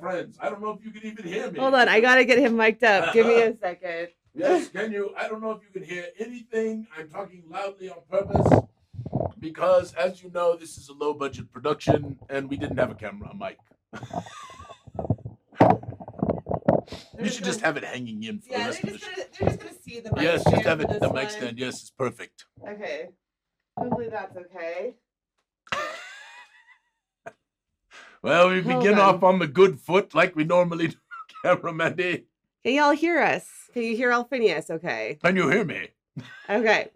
friends. I don't know if you can even hear me. Hold on, I gotta get him mic'd up. Give me a second. Yes, can you? I don't know if you can hear anything. I'm talking loudly on purpose because, as you know, this is a low-budget production, and we didn't have a camera, a mic. You should just have it hanging in for the rest of the show. They're just gonna see the mic. Yes, just have it the mic stand. Yes, it's perfect. Okay. Hopefully that's okay. Well, we begin off on the good foot like we normally do, cameraman. Can y'all hear us? Can you hear Alphinius? Okay. Can you hear me? Okay.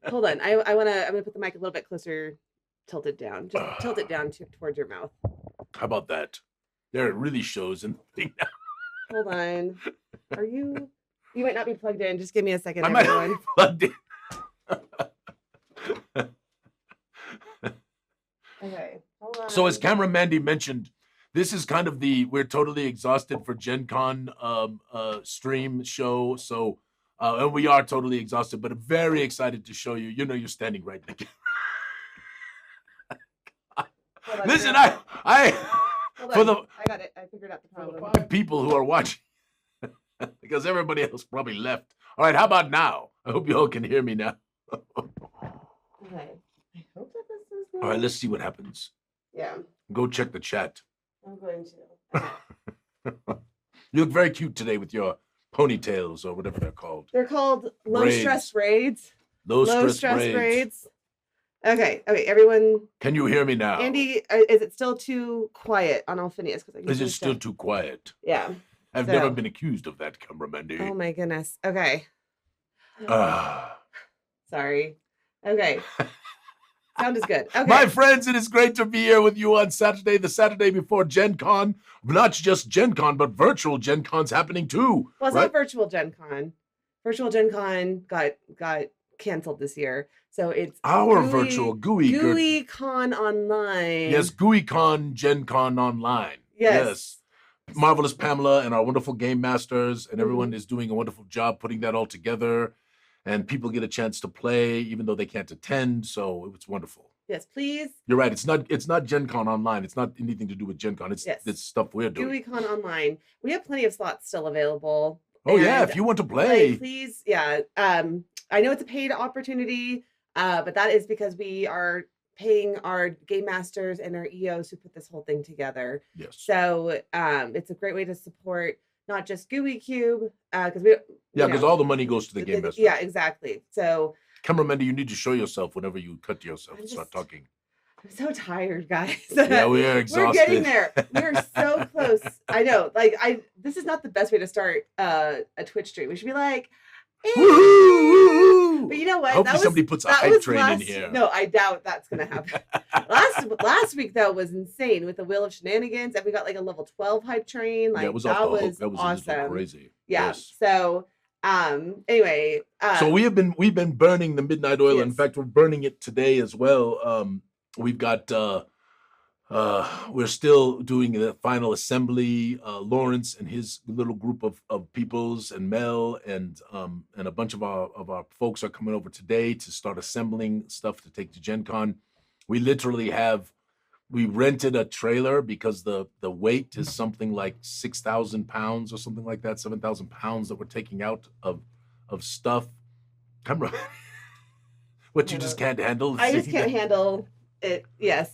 Hold on. I'm gonna put the mic a little bit closer, tilted down. Just tilt it down towards your mouth. How about that? There it really shows in the thing now. Hold on. Are you? You might not be plugged in. Just give me a second. I might not be plugged in. Okay. Hold on. So as Camera Mandy mentioned, this is kind of we're totally exhausted for Gen Con stream show. So and we are totally exhausted, but I'm very excited to show you. You know, you're standing right there. Listen, I got it. I figured out the problem. For the 5 people who are watching, because everybody else probably left. All right, how about now? I hope you all can hear me now. Okay. I hope that this is good. All right, let's see what happens. Yeah. Go check the chat. I'm going to. You look very cute today with your ponytails or whatever they're called. They're called low stress braids. Low stress braids. Okay, everyone. Can you hear me now? Andy, is it still too quiet on Alphinius? Is it still too quiet? Yeah. I've never been accused of that, cameraman. Oh my goodness. Okay. Sorry. Okay. Sound is good. Okay. My friends, it is great to be here with you on Saturday, the Saturday before Gen Con. Not just Gen Con, but virtual Gen Con's happening too. Well, it's not virtual Gen Con. Virtual Gen Con got canceled this year. So it's our virtual Gooey Con online. Yes, Gooey Con, Gen Con online. Yes. Marvelous Pamela and our wonderful game masters and everyone is doing a wonderful job putting that all together. And people get a chance to play, even though they can't attend. So it's wonderful. Yes, please. You're right. It's not Gen Con online. It's not anything to do with Gen Con. It's stuff we're doing. Gooey Con online. We have plenty of slots still available. Oh, yeah. If you want to play. Please. Yeah. I know it's a paid opportunity, but that is because we are paying our game masters and our EOs who put this whole thing together. Yes. So it's a great way to support not just Gooey Cube, because because all the money goes to the game master. Yeah, exactly. So, Cameraman, you need to show yourself whenever you cut yourself and start talking. I'm so tired, guys. Yeah, we are exhausted. We're getting there. We're so close. I know. This is not the best way to start a Twitch stream. We should be like, woo! But you know what? Hopefully somebody puts a hype train in here. No, I doubt that's gonna happen. last week though was insane with the Wheel of Shenanigans, and we got like a level 12 hype train. Like that was awesome. Crazy. Yeah. Yes. So anyway. So we've been burning the midnight oil. Yes. In fact, we're burning it today as well. We've got we're still doing the final assembly. Lawrence and his little group of peoples and Mel and a bunch of our folks are coming over today to start assembling stuff to take to Gen Con. We literally we rented a trailer because the weight is something like 6,000 pounds or something like that, 7,000 pounds that we're taking out of stuff. Camera, what you just can't handle? I just can't handle it. Yes.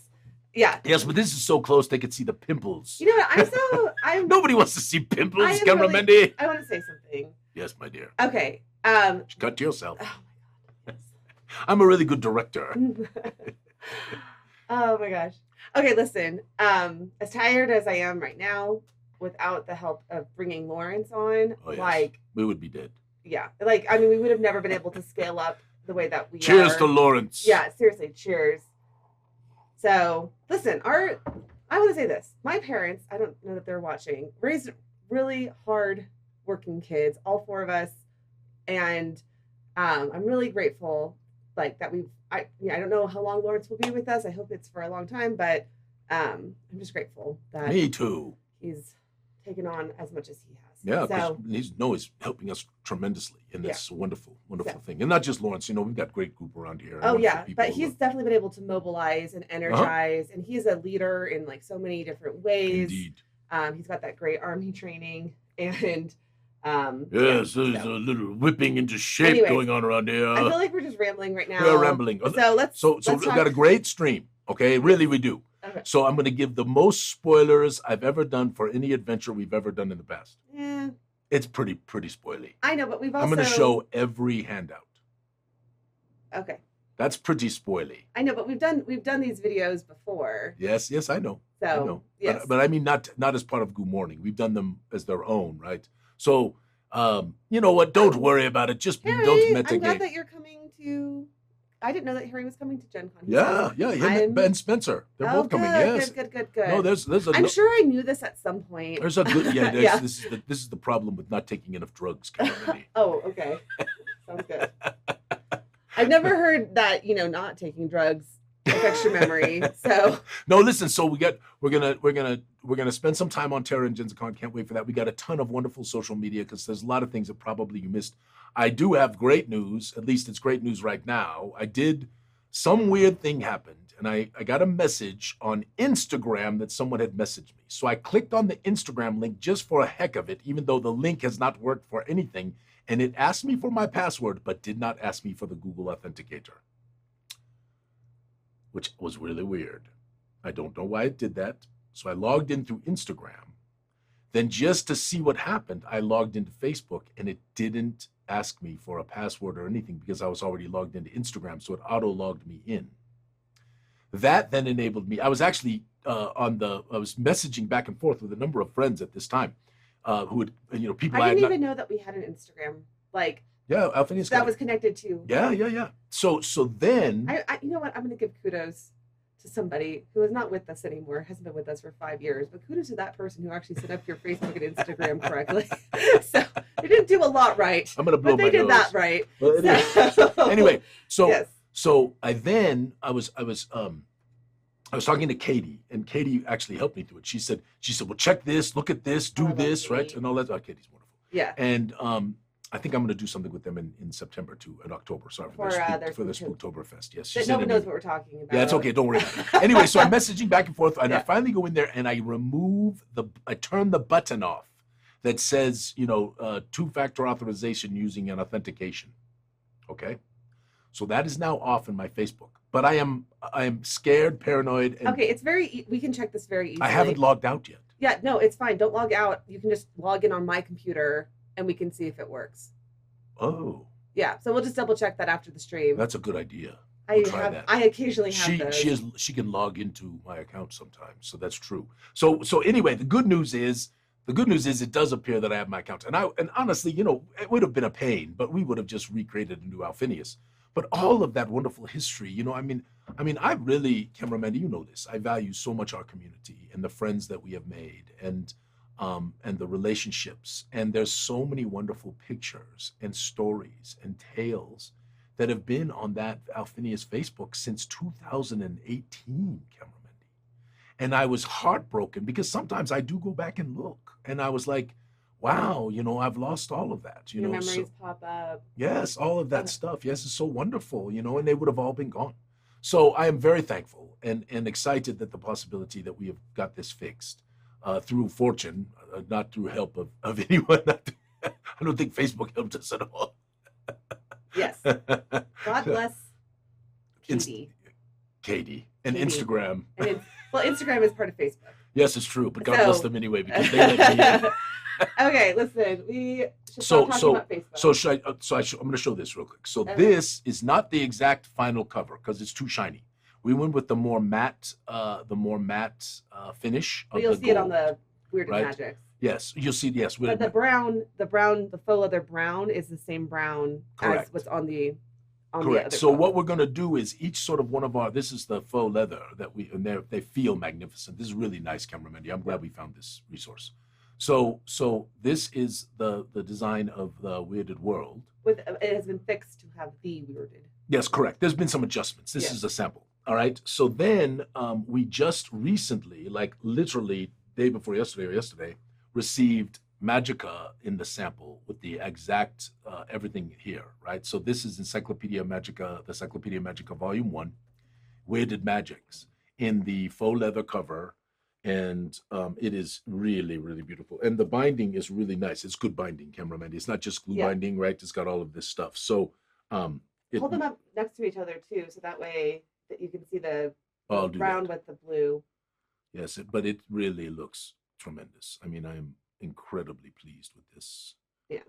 Yeah. Yes, but this is so close they could see the pimples. You know what? Nobody wants to see pimples, Camera Mendy. I want to say something. Yes, my dear. Okay. Cut to yourself. Oh my God. I'm a really good director. Oh my gosh. Okay, listen. As tired as I am right now, without the help of bringing Lawrence on, we would be dead. Yeah. We would have never been able to scale up the way that we Cheers to Lawrence. Yeah, seriously, cheers. So, listen, I want to say this. My parents, I don't know that they're watching, raised really hard working kids, all 4 of us. And I'm really grateful that I don't know how long Lawrence will be with us. I hope it's for a long time, but I'm just grateful that me too. He's taken on as much as he has. Yeah, because he's helping us tremendously in this wonderful thing. And not just Lawrence, we've got a great group around here. Oh yeah, but he's definitely been able to mobilize and energize, and he's a leader in so many different ways. Indeed. He's got that great army training, and yes, there's a little whipping into shape going on around here. I feel like we're just rambling right now. We're rambling. So let's we've got a great stream. Okay, really we do. Okay. So I'm going to give the most spoilers I've ever done for any adventure we've ever done in the past. Yeah. It's pretty spoily. I know, but we've also... I'm going to show every handout. Okay. That's pretty spoily. I know, but we've done these videos before. Yes, I know. So, I know. Yes. But I mean not as part of Goo Morning. We've done them as their own, right? So, you know what? Don't worry about it. Just Harry, don't mitigate. I'm glad that you're coming to... I didn't know that Harry was coming to Gen Con. Yeah, him and Spencer. They're both coming. Yes. Good. No, there's I'm sure I knew this at some point. There's a good yeah. This is the problem with not taking enough drugs. Oh, okay. Sounds good. I've never heard that not taking drugs affects your memory. So no, listen. So we're gonna spend some time on Terra and Genzacon. Can't wait for that. We got a ton of wonderful social media because there's a lot of things that probably you missed. I do have great news. At least it's great news right now. Some weird thing happened, and I got a message on Instagram that someone had messaged me. So I clicked on the Instagram link just for a heck of it, even though the link has not worked for anything. And it asked me for my password, but did not ask me for the Google Authenticator, which was really weird. I don't know why it did that. So I logged in through Instagram. Then just to see what happened, I logged into Facebook, and it didn't ask me for a password or anything because I was already logged into Instagram, so it auto-logged me in. That then enabled me. I was actually I was messaging back and forth with a number of friends at this time. Who would, people I didn't even know that we had an Instagram, Alphinius that was connected to. Yeah. So then I you know what? I'm going to give kudos to somebody who is not with us anymore, hasn't been with us for 5 years, but kudos to that person who actually set up your Facebook and Instagram correctly. So they didn't do a lot right. I'm going to blow my nose. But they did that right. Well, anyway, so yes. So I was talking to Katie, and Katie actually helped me through it. She said, well, check this, look at this, do this, right? And all that. Oh, Katie's wonderful. Yeah. And I think I'm going to do something with them in September too, in October. Sorry for the Spooktoberfest. Yes. But nobody knows what we're talking about. Yeah, it's okay. Don't worry about it. Anyway, so I'm messaging back and forth, and I finally go in there and I turn the button off that says, two-factor authorization using an authentication. Okay. So that is now off in my Facebook. But I am scared, paranoid. And okay, it's we can check this very easily. I haven't logged out yet. Yeah, no, it's fine. Don't log out. You can just log in on my computer, and we can see if it works. Oh. Yeah, so we'll just double check that after the stream. That's a good idea. I occasionally have those. She can log into my account sometimes, so that's true. So anyway, the good news is it does appear that I have my account, and honestly, it would have been a pain, but we would have just recreated a new Alphinius. But all of that wonderful history, I really, cameraman, you know this. I value so much our community and the friends that we have made, and the relationships. And there's so many wonderful pictures and stories and tales that have been on that Alphinius Facebook since 2018, cameraman. And I was heartbroken because sometimes I do go back and look, and I was like, wow, I've lost all of that. Your memories pop up. Yes, all of that stuff. Yes, it's so wonderful, and they would have all been gone. So I am very thankful and excited that the possibility that we have got this fixed through fortune, not through help of anyone. I don't think Facebook helped us at all. Yes. God bless Katie. And Instagram. Instagram is part of Facebook. Yes, it's true, but God bless them anyway because they let me in. Okay, listen, we should start talking about Facebook. I'm going to show this real quick. So this is not the exact final cover because it's too shiny. We went with the more matte finish. But you'll see it on the Weirded Magics. Yes, you'll see. Yes, but the faux leather brown is the same brown as what's on the. Correct. So what we're going to do is each sort of one of this is the faux leather and they feel magnificent. This is really nice, cameraman. I'm glad we found this resource. So this is the design of the Weirded World. It has been fixed to have the Weirded. Yes, correct. There's been some adjustments. This is a sample. All right. So then we just recently, like literally day before yesterday, received Magica in the sample with the exact everything here, right? So this is Encyclopedia Magica, the Encyclopedia Magica Volume 1, Weirded Magics, in the faux leather cover and it is really, really beautiful. And the binding is really nice. It's good binding, cameraman. It's not just glue binding, right? It's got all of this stuff. So hold them up next to each other too, so that way that you can see the brown with the blue. Yes, but it really looks tremendous. I mean, I am incredibly pleased with this. Yeah.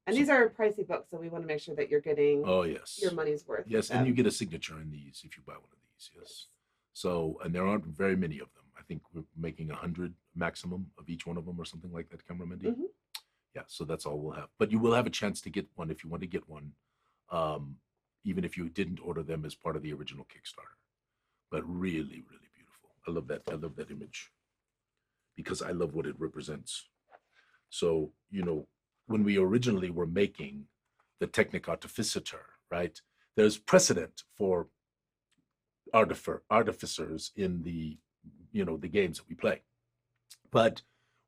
And these are pricey books, so we want to make sure that you're getting your money's worth. Yes, and you get a signature in these if you buy one of these. Yes. So, and there aren't very many of them. I think we're making 100 maximum of each one of them or something like that, cameraman. Mm-hmm. Yeah, so that's all we'll have. But you will have a chance to get one if you want to get one, even if you didn't order them as part of the original Kickstarter. But really, really beautiful. I love that. I love that image because I love what it represents. So, you know, when we originally were making the Technic Artificitor, right, there's precedent for artificers in the, you know, the games that we play. But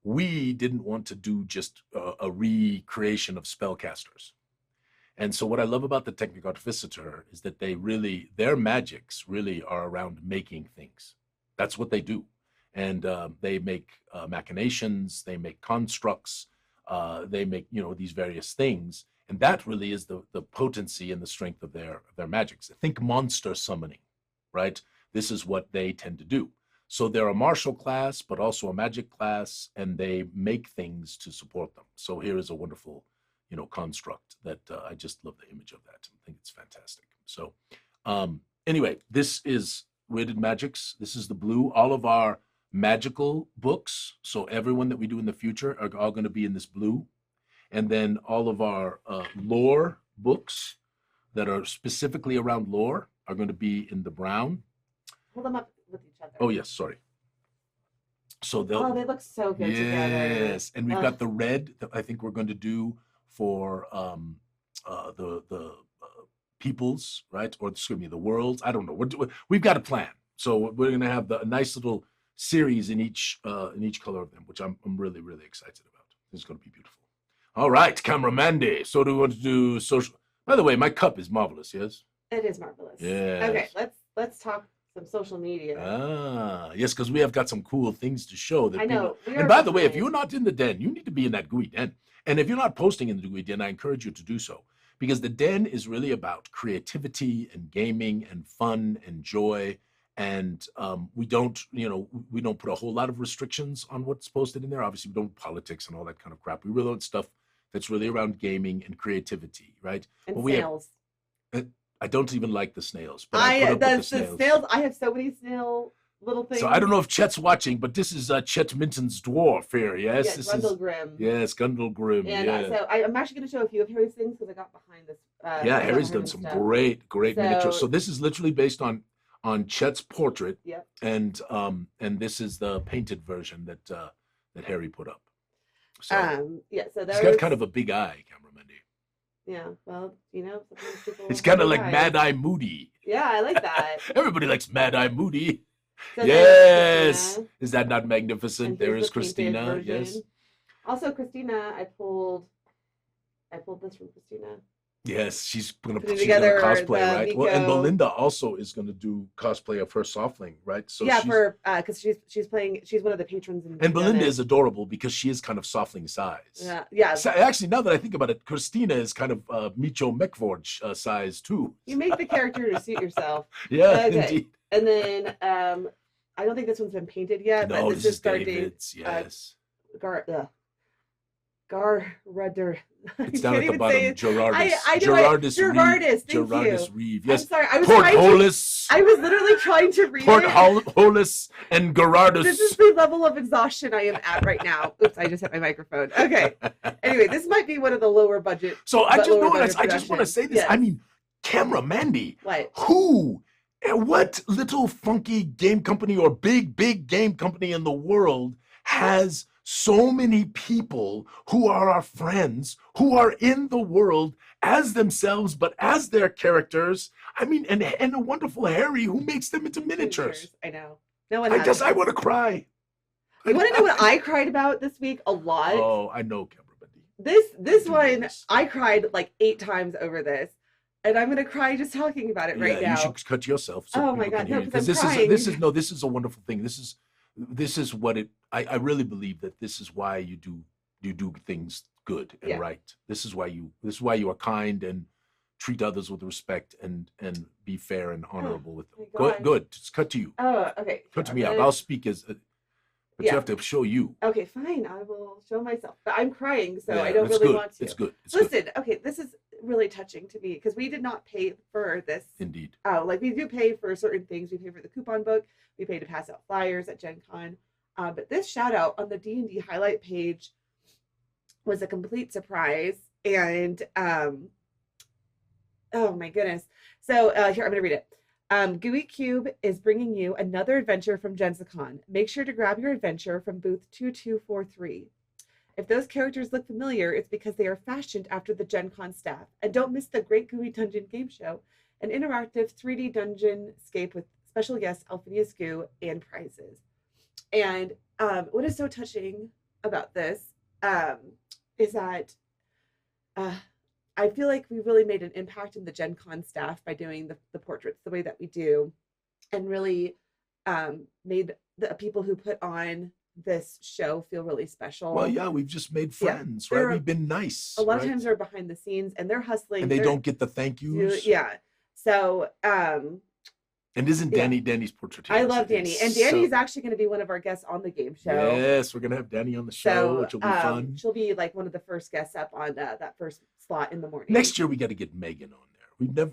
we didn't want to do just a recreation of spellcasters. And so what I love about the Technic Artificitor is that their magics really are around making things. That's what they do. And they make machinations, they make constructs, they make, you know, these various things. And that really is the potency and the strength of their magics. Think monster summoning, right? This is what they tend to do. So they're a martial class, but also a magic class, and they make things to support them. So here is a wonderful, you know, construct that I just love the image of that. I think it's fantastic. So anyway, this is Weighted Magics. This is the blue. All of our magical books, so everyone that we do in the future are all going to be in this blue. And then all of our lore books that are specifically around lore are going to be in the brown. Hold them up with each other. Oh, yes, sorry. So they look so good together. Yes, and we've got the red that I think we're going to do for the peoples, right? Or excuse me, the worlds. I don't know. We've got a plan. So we're going to have a nice little series in each color of them, which I'm really, really excited about. This is going to be beautiful. All right, Camera Mandy. So do we want to do social? By the way, my cup is marvelous. Yes, it is marvelous. Yeah. Okay, let's talk some social media. Yes, because we have got some cool things to show. That I know. And by the way, if you're not in the den, you need to be in that Gooey Den. And if you're not posting in the Gooey Den, I encourage you to do so, because the den is really about creativity and gaming and fun and joy. And we don't put a whole lot of restrictions on what's posted in there. Obviously, we don't politics and all that kind of crap. We really want stuff that's really around gaming and creativity, right? And snails. I don't even like the snails. But the snails. I have so many snail little things. So I don't know if Chet's watching, but this is Chet Minton's dwarf here. Yes, yeah, this Gundlegrim. Yes, Gundlegrim. And so I'm actually going to show a few of Harry's things because I got behind this. Harry's done some great miniatures. So this is literally based on Chet's portrait. Yep. And this is the painted version that Harry put up. So so he's got kind of a big eye, cameraman. Yeah, well, you know, sometimes people. It's kind of like Mad Eye Moody. Yeah, I like that. Everybody likes Mad Eye Moody. So Yes, is that not magnificent? There is Christina. Yes. Also, Christina, I pulled this from Christina. Yes, she's gonna cosplay, right? Nico. Well, and Belinda also is gonna do cosplay of her Softling, right? So yeah, because she's one of the patrons. And Belinda is adorable because she is kind of Softling size. Yeah. So actually, now that I think about it, Christina is kind of Micho Mekvorge size too. You make the character to suit yourself. Yeah, okay. Indeed. And then I don't think this one's been painted yet. No, but this is David's. Yes. Garrudder. It's down at the bottom. Gerardus. Gerardus. Gerardus Reeve. Yes. I'm sorry. I was literally trying to read Hollis and Gerardus. This is the level of exhaustion I am at right now. Oops, I just hit my microphone. Okay. Anyway, this might be one of the lower budget. So I just want to say this. Yes. I mean, Camera Mandy. What? What little funky game company or big game company in the world has so many people who are our friends, who are in the world as themselves, but as their characters? I mean, and a wonderful Harry who makes them into miniatures. I know. No one. I want to cry. You want to know what I cried about this week? A lot. Oh, I know, Camera Mandy. This one, I cried like 8 times over this. And I'm gonna cry just talking about it right now. You should cut yourself. So oh my god, no, because this is a wonderful thing. This is this is what it. I really believe that this is why you do things good and right. This is why you are kind and treat others with respect and be fair and honorable with them. Good. Just cut to you. Oh, okay. Cut to me out. I'll speak as. But you have to show you. Okay, fine. I will show myself. But I'm crying, so I don't really want to. It's good. Listen, okay, this is really touching to me because we did not pay for this. Indeed. Oh, like we do pay for certain things. We pay for the coupon book. We pay to pass out flyers at Gen Con. But this shout out on the D&D highlight page was a complete surprise. And oh my goodness. So here, I'm going to read it. Gooey Cube is bringing you another adventure from Genzacon. Make sure to grab your adventure from booth 2243. If those characters look familiar, it's because they are fashioned after the Gen Con staff. And don't miss the Great Gooey Dungeon Game Show, an interactive 3D dungeon scape with special guest Alphinius Goo and prizes. And what is so touching about this is that I feel like we really made an impact in the Gen Con staff by doing the portraits the way that we do, and really made the people who put on this show feel really special. Well, yeah, we've just made friends, right? We've been nice. A lot of times they're behind the scenes and they're hustling. And they don't get the thank yous. Yeah. So, and isn't Danny's portrait here? I love Danny. And Danny's actually going to be one of our guests on the game show. Yes, we're going to have Danny on the show, which will be fun. She'll be like one of the first guests up on that first slot in the morning. Next year, we got to get Megan on there.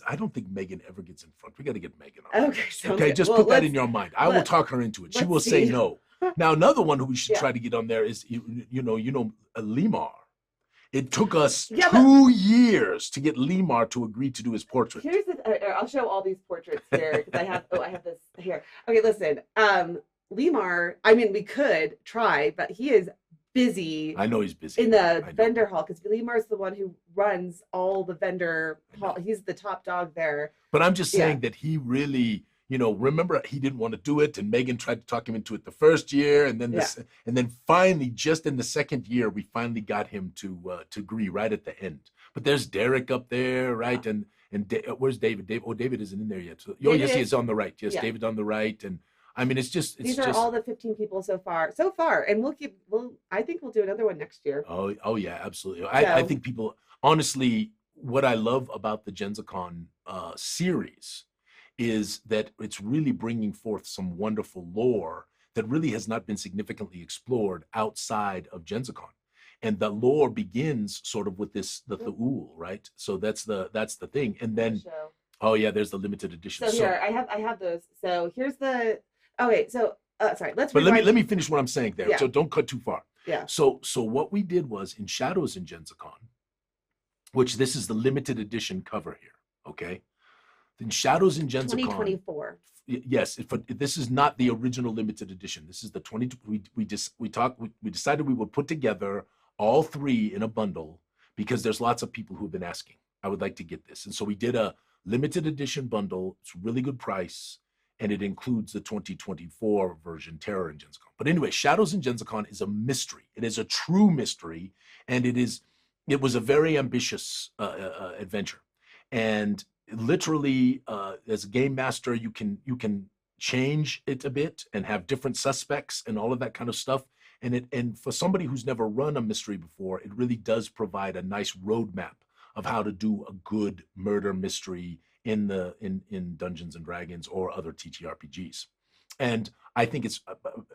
I don't think Megan ever gets in front. We got to get Megan on. Okay, just put that in your mind. I will talk her into it. She will say no. Now, another one who we should try to get on there is, Limar. It took us 2 years to get Limar to agree to do his portrait. Here's I'll show all these portraits here because I have this here. Okay, listen. Limar, I mean, we could try, but he is busy. I know he's busy in the vendor hall because Limar's the one who runs all the vendor hall. He's the top dog there. But I'm just saying that he really, remember he didn't want to do it, and Megan tried to talk him into it the first year, and then and then finally, just in the second year, we finally got him to agree right at the end. But there's Derek up there, right? And where's David? David isn't in there yet. So, yes, he is on the right. Yes, David on the right, and I mean, these are all the 15 people so far, and I think we'll do another one next year. Oh yeah, absolutely. I think people, honestly, what I love about the Genzacon series is that it's really bringing forth some wonderful lore that really has not been significantly explored outside of Genzacon. And the lore begins sort of with the Thule, right? So that's the thing. And then there's the limited edition. So here I have those. So here's the sorry, But let me finish what I'm saying there. Yeah. So don't cut too far. Yeah. So what we did was in Shadows in Genzacon, which this is the limited edition cover here, okay? In Shadows in Genzacon 2024. Yes, this is not the original limited edition. This is the 20. We decided we would put together all three in a bundle because there's lots of people who've been asking. I would like to get this, and so we did a limited edition bundle. It's a really good price, and it includes the 2024 version, Terror in Genzacon. But anyway, Shadows in Genzacon is a mystery. It is a true mystery, and it was a very ambitious adventure, and literally as a game master you can change it a bit and have different suspects and all of that kind of stuff, and for somebody who's never run a mystery before, it really does provide a nice roadmap of how to do a good murder mystery in Dungeons and Dragons or other TTRPGs. And I think it's,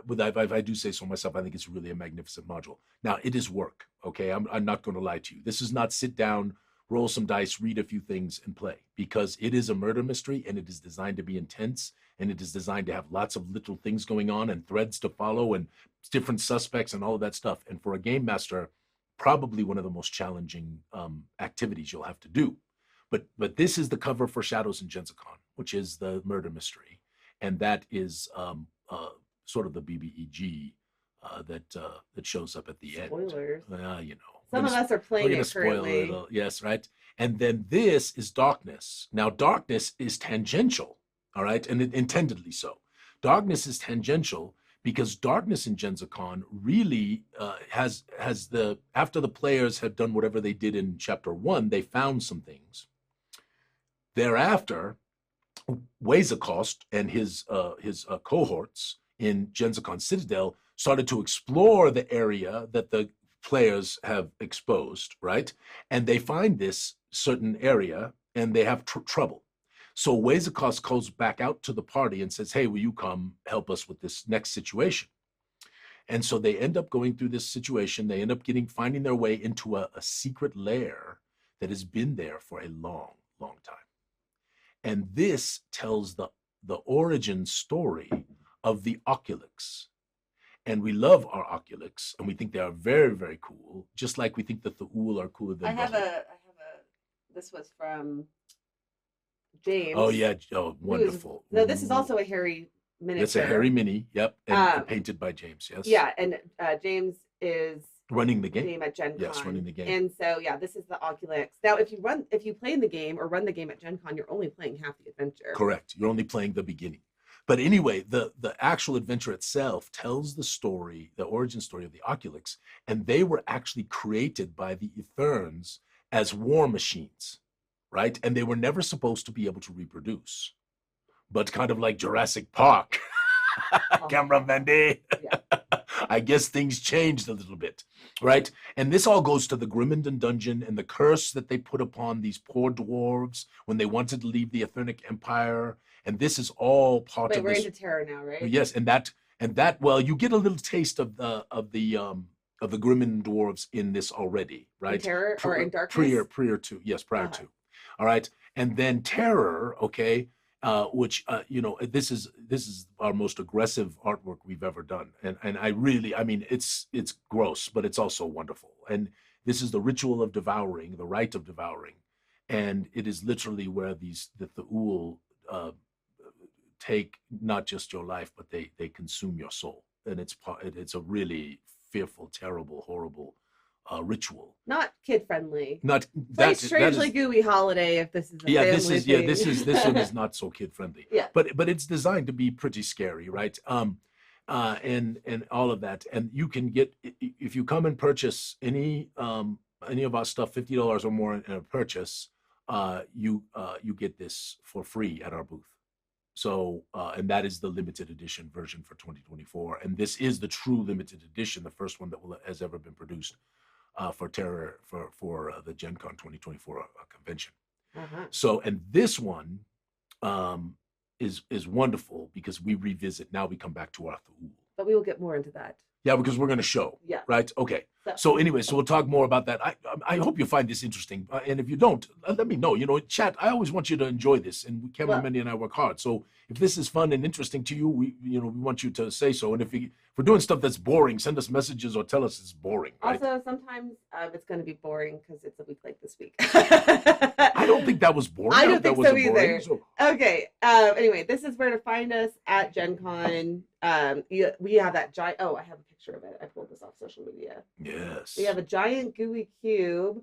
if I do say so myself, I think it's really a magnificent module. Now, it is work, okay? I'm not going to lie to you. This is not sit down, roll some dice, read a few things, and play, because it is a murder mystery, and it is designed to be intense, and it is designed to have lots of little things going on and threads to follow and different suspects and all of that stuff. And for a game master, probably one of the most challenging activities you'll have to do. But this is the cover for Shadows in Genzacon, which is the murder mystery, and that is sort of the BBEG that shows up at the Spoilers. End. Some of us are playing it currently. Yes, right. And then this is Darkness. Now, Darkness is tangential, all right, and intendedly so. Darkness is tangential because Darkness in Genzacon really has after the players had done whatever they did in Chapter 1, they found some things. Thereafter, Wazakost and his cohorts in Genzacon Citadel started to explore the area that the players have exposed, right? And they find this certain area and they have trouble. So Wazakos goes back out to the party and says, hey, will you come help us with this next situation? And so they end up going through this situation. They end up finding their way into a secret lair that has been there for a long, long time. And this tells the origin story of the Oculix. And we love our Oculix, and we think they are very, very cool, just like we think that the Ool are cooler than this was from James. Oh, yeah. Oh, wonderful. No, this is also a Harry miniature. It's a Harry mini, yep, and painted by James, yes. Yeah, and James is running the game at Gen Con. Yes, running the game. And so, yeah, this is the Oculix. Now, if you play in the game or run the game at Gen Con, you're only playing half the adventure. Correct. You're only playing the beginning. But anyway, the actual adventure itself tells the story, the origin story of the Oculix, and they were actually created by the Eterns as war machines, right? And they were never supposed to be able to reproduce. But kind of like Jurassic Park, Camera Mandy. Yeah. I guess things changed a little bit, right? And this all goes to the Grimenden dungeon and the curse that they put upon these poor dwarves when they wanted to leave the Eternic Empire. And this is all part of we're this. Into Terror now, right? Yes, and that well, you get a little taste of the Grimmen dwarves in this already, right? In Terror or in Darkness? Prior to, yes, prior to. All right, and then Terror, okay. Which this is our most aggressive artwork we've ever done, and I mean it's gross, but it's also wonderful. And this is the ritual of devouring, the rite of devouring, and it is literally where the Ool take not just your life, but they consume your soul, and it's a really fearful, terrible, horrible ritual. Not kid friendly. Not that strangely gooey holiday. If this is this one is not so kid friendly. Yeah. But it's designed to be pretty scary, right? And all of that. And you can get, if you come and purchase any of our stuff, $50 or more in a purchase, you get this for free at our booth. So, and that is the limited edition version for 2024. And this is the true limited edition, the first one that has ever been produced for Terror, for the Gen Con 2024 convention. Uh-huh. So, and this one is wonderful because we revisit, now we come back to Arthur Ool. But we will get more into that. Yeah, because we're going to show. Yeah. Right? Okay. So anyway, so we'll talk more about that. I hope you find this interesting. And if you don't, let me know. Chat, I always want you to enjoy this. And Cameron, Mindy, and I work hard. So if this is fun and interesting to you, we want you to say so. And if we're doing stuff that's boring, send us messages or tell us it's boring. Right? Also, sometimes it's going to be boring because it's a week like this week. I don't think that was boring. I don't think so either. Boring, so. Okay. Anyway, this is where to find us at Gen Con. We have that giant. Oh, I have a picture of it. I pulled this off social media. Yes. We have a giant Gooey Cube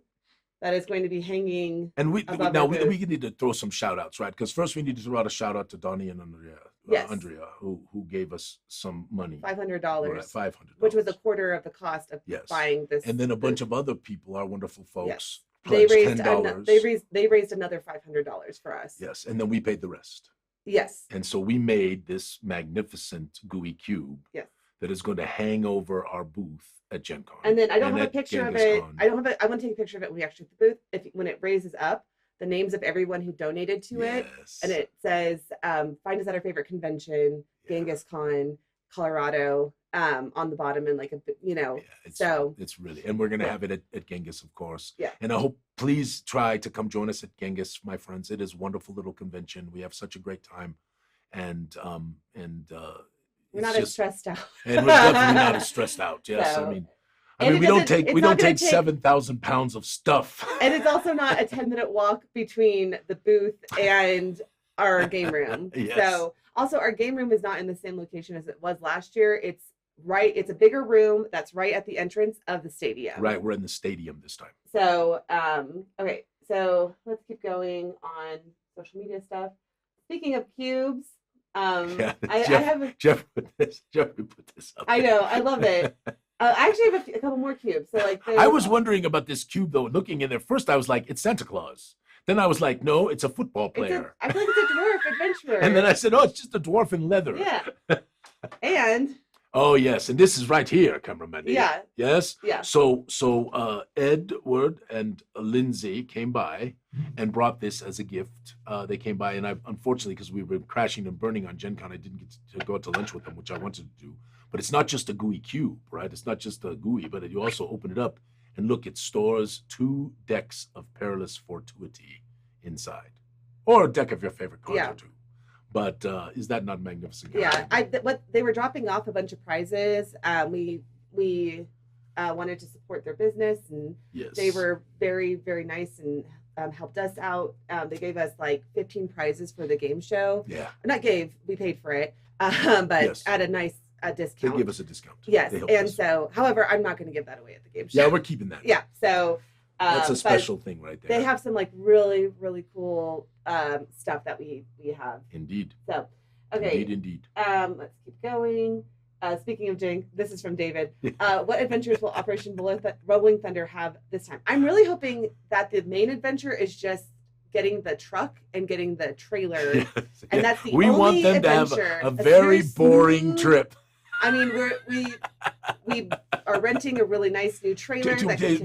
that is going to be hanging. And we need to throw some shout outs, right? Because first we need to throw out a shout out to Donnie and Andrea. Yes. Andrea, who gave us some money. $500. $500. Which was a quarter of the cost of buying this. And then a bunch of other people, our wonderful folks, pledged $10. They raised another $500 for us. Yes. And then we paid the rest. Yes. And so we made this magnificent Gooey Cube. Yes. That is going to hang over our booth at Gen Con. And then I don't have a picture of it. I want to take a picture of it when we actually at the booth. When it raises up, the names of everyone who donated to it. And it says, find us at our favorite convention, Genghis Con, Colorado, on the bottom, and it's really, and we're going to have it at Genghis, of course. Yeah. And I hope, please try to come join us at Genghis, my friends. It is a wonderful little convention. We have such a great time. And we're not as stressed out. And we're definitely not as stressed out. Yes. So, I mean, we don't take 7,000 pounds of stuff. And it's also not a 10-minute walk between the booth and our game room. Yes. So also our game room is not in the same location as it was last year. It's a bigger room that's right at the entrance of the stadium. Right. We're in the stadium this time. So, okay. So let's keep going on social media stuff. Speaking of cubes, Jeff put this up. I know, I love it. I actually have a couple more cubes. So I was wondering about this cube though. Looking in there, first I was like, it's Santa Claus. Then I was like, no, it's a football player. I feel like it's a dwarf adventurer. And then I said, oh, it's just a dwarf in leather. Yeah. And oh yes, and this is right here, cameraman. yeah, Yes. yeah. So Edward and Lindsay came by and brought this as a gift. They came by, and I unfortunately, because we were crashing and burning on Gen Con, I didn't get to go out to lunch with them, which I wanted to do. But it's not just a Gooey Cube, right? It's not just a Gooey, but you also open it up and look. It stores 2 decks of Perilous Fortuity inside, or a deck of your favorite cards or 2. But is that not magnificent? Yeah, what they were dropping off a bunch of prizes. We wanted to support their business, and they were very, very nice and helped us out. They gave us like 15 prizes for the game show. Yeah, not gave, we paid for it, but at a nice discount. They give us a discount. Yes, and so, however, I'm not going to give that away at the game show. Yeah, we're keeping that. Yeah, so. That's a special thing right there. They have some like really, really cool stuff that we have. Indeed. So, okay. Indeed. Let's keep going. Speaking of Jink, this is from David. What adventures will Operation Rolling Thunder have this time? I'm really hoping that the main adventure is just getting the truck and getting the trailer, and that's the only want them adventure. To have a very boring trip. I mean, we are renting a really nice new trailer.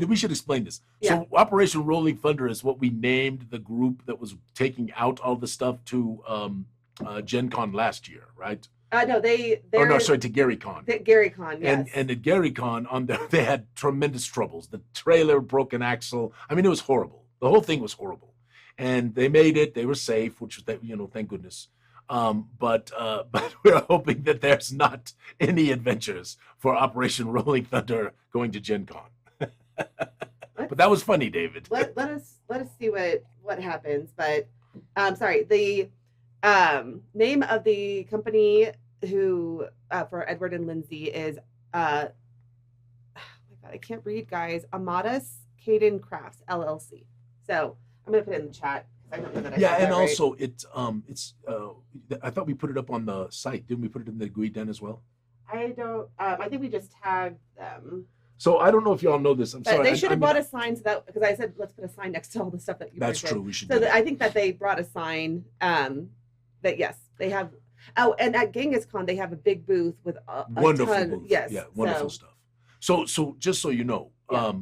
We should explain this. Yeah. So Operation Rolling Thunder is what we named the group that was taking out all the stuff to Gen Con last year, right? No, to GaryCon. GaryCon, yes. And at GaryCon, they had tremendous troubles. The trailer broke an axle. I mean, it was horrible. The whole thing was horrible. And they made it. They were safe, which was, thank goodness. But we're hoping that there's not any adventures for Operation Rolling Thunder going to Gen Con. But that was funny, David. Let us see what happens. But sorry, the name of the company who for Edward and Lindsay is oh my God, I can't read, guys. Amadas Caden Crafts LLC. So I'm gonna put it in the chat. I don't know that and also it's I thought we put it up on the site. Didn't we put it in the GUI den as well? I don't. I think we just tagged them. So I don't know if y'all know this. I'm sorry. They should have brought a sign to that, because I said let's put a sign next to all the stuff that you. That's true. We should. So I think that they brought a sign. That yes, they have. Oh, and at GenghisCon they have a big booth with a wonderful ton. Booth. Yes. Yeah, wonderful stuff. So just so you know. Yeah.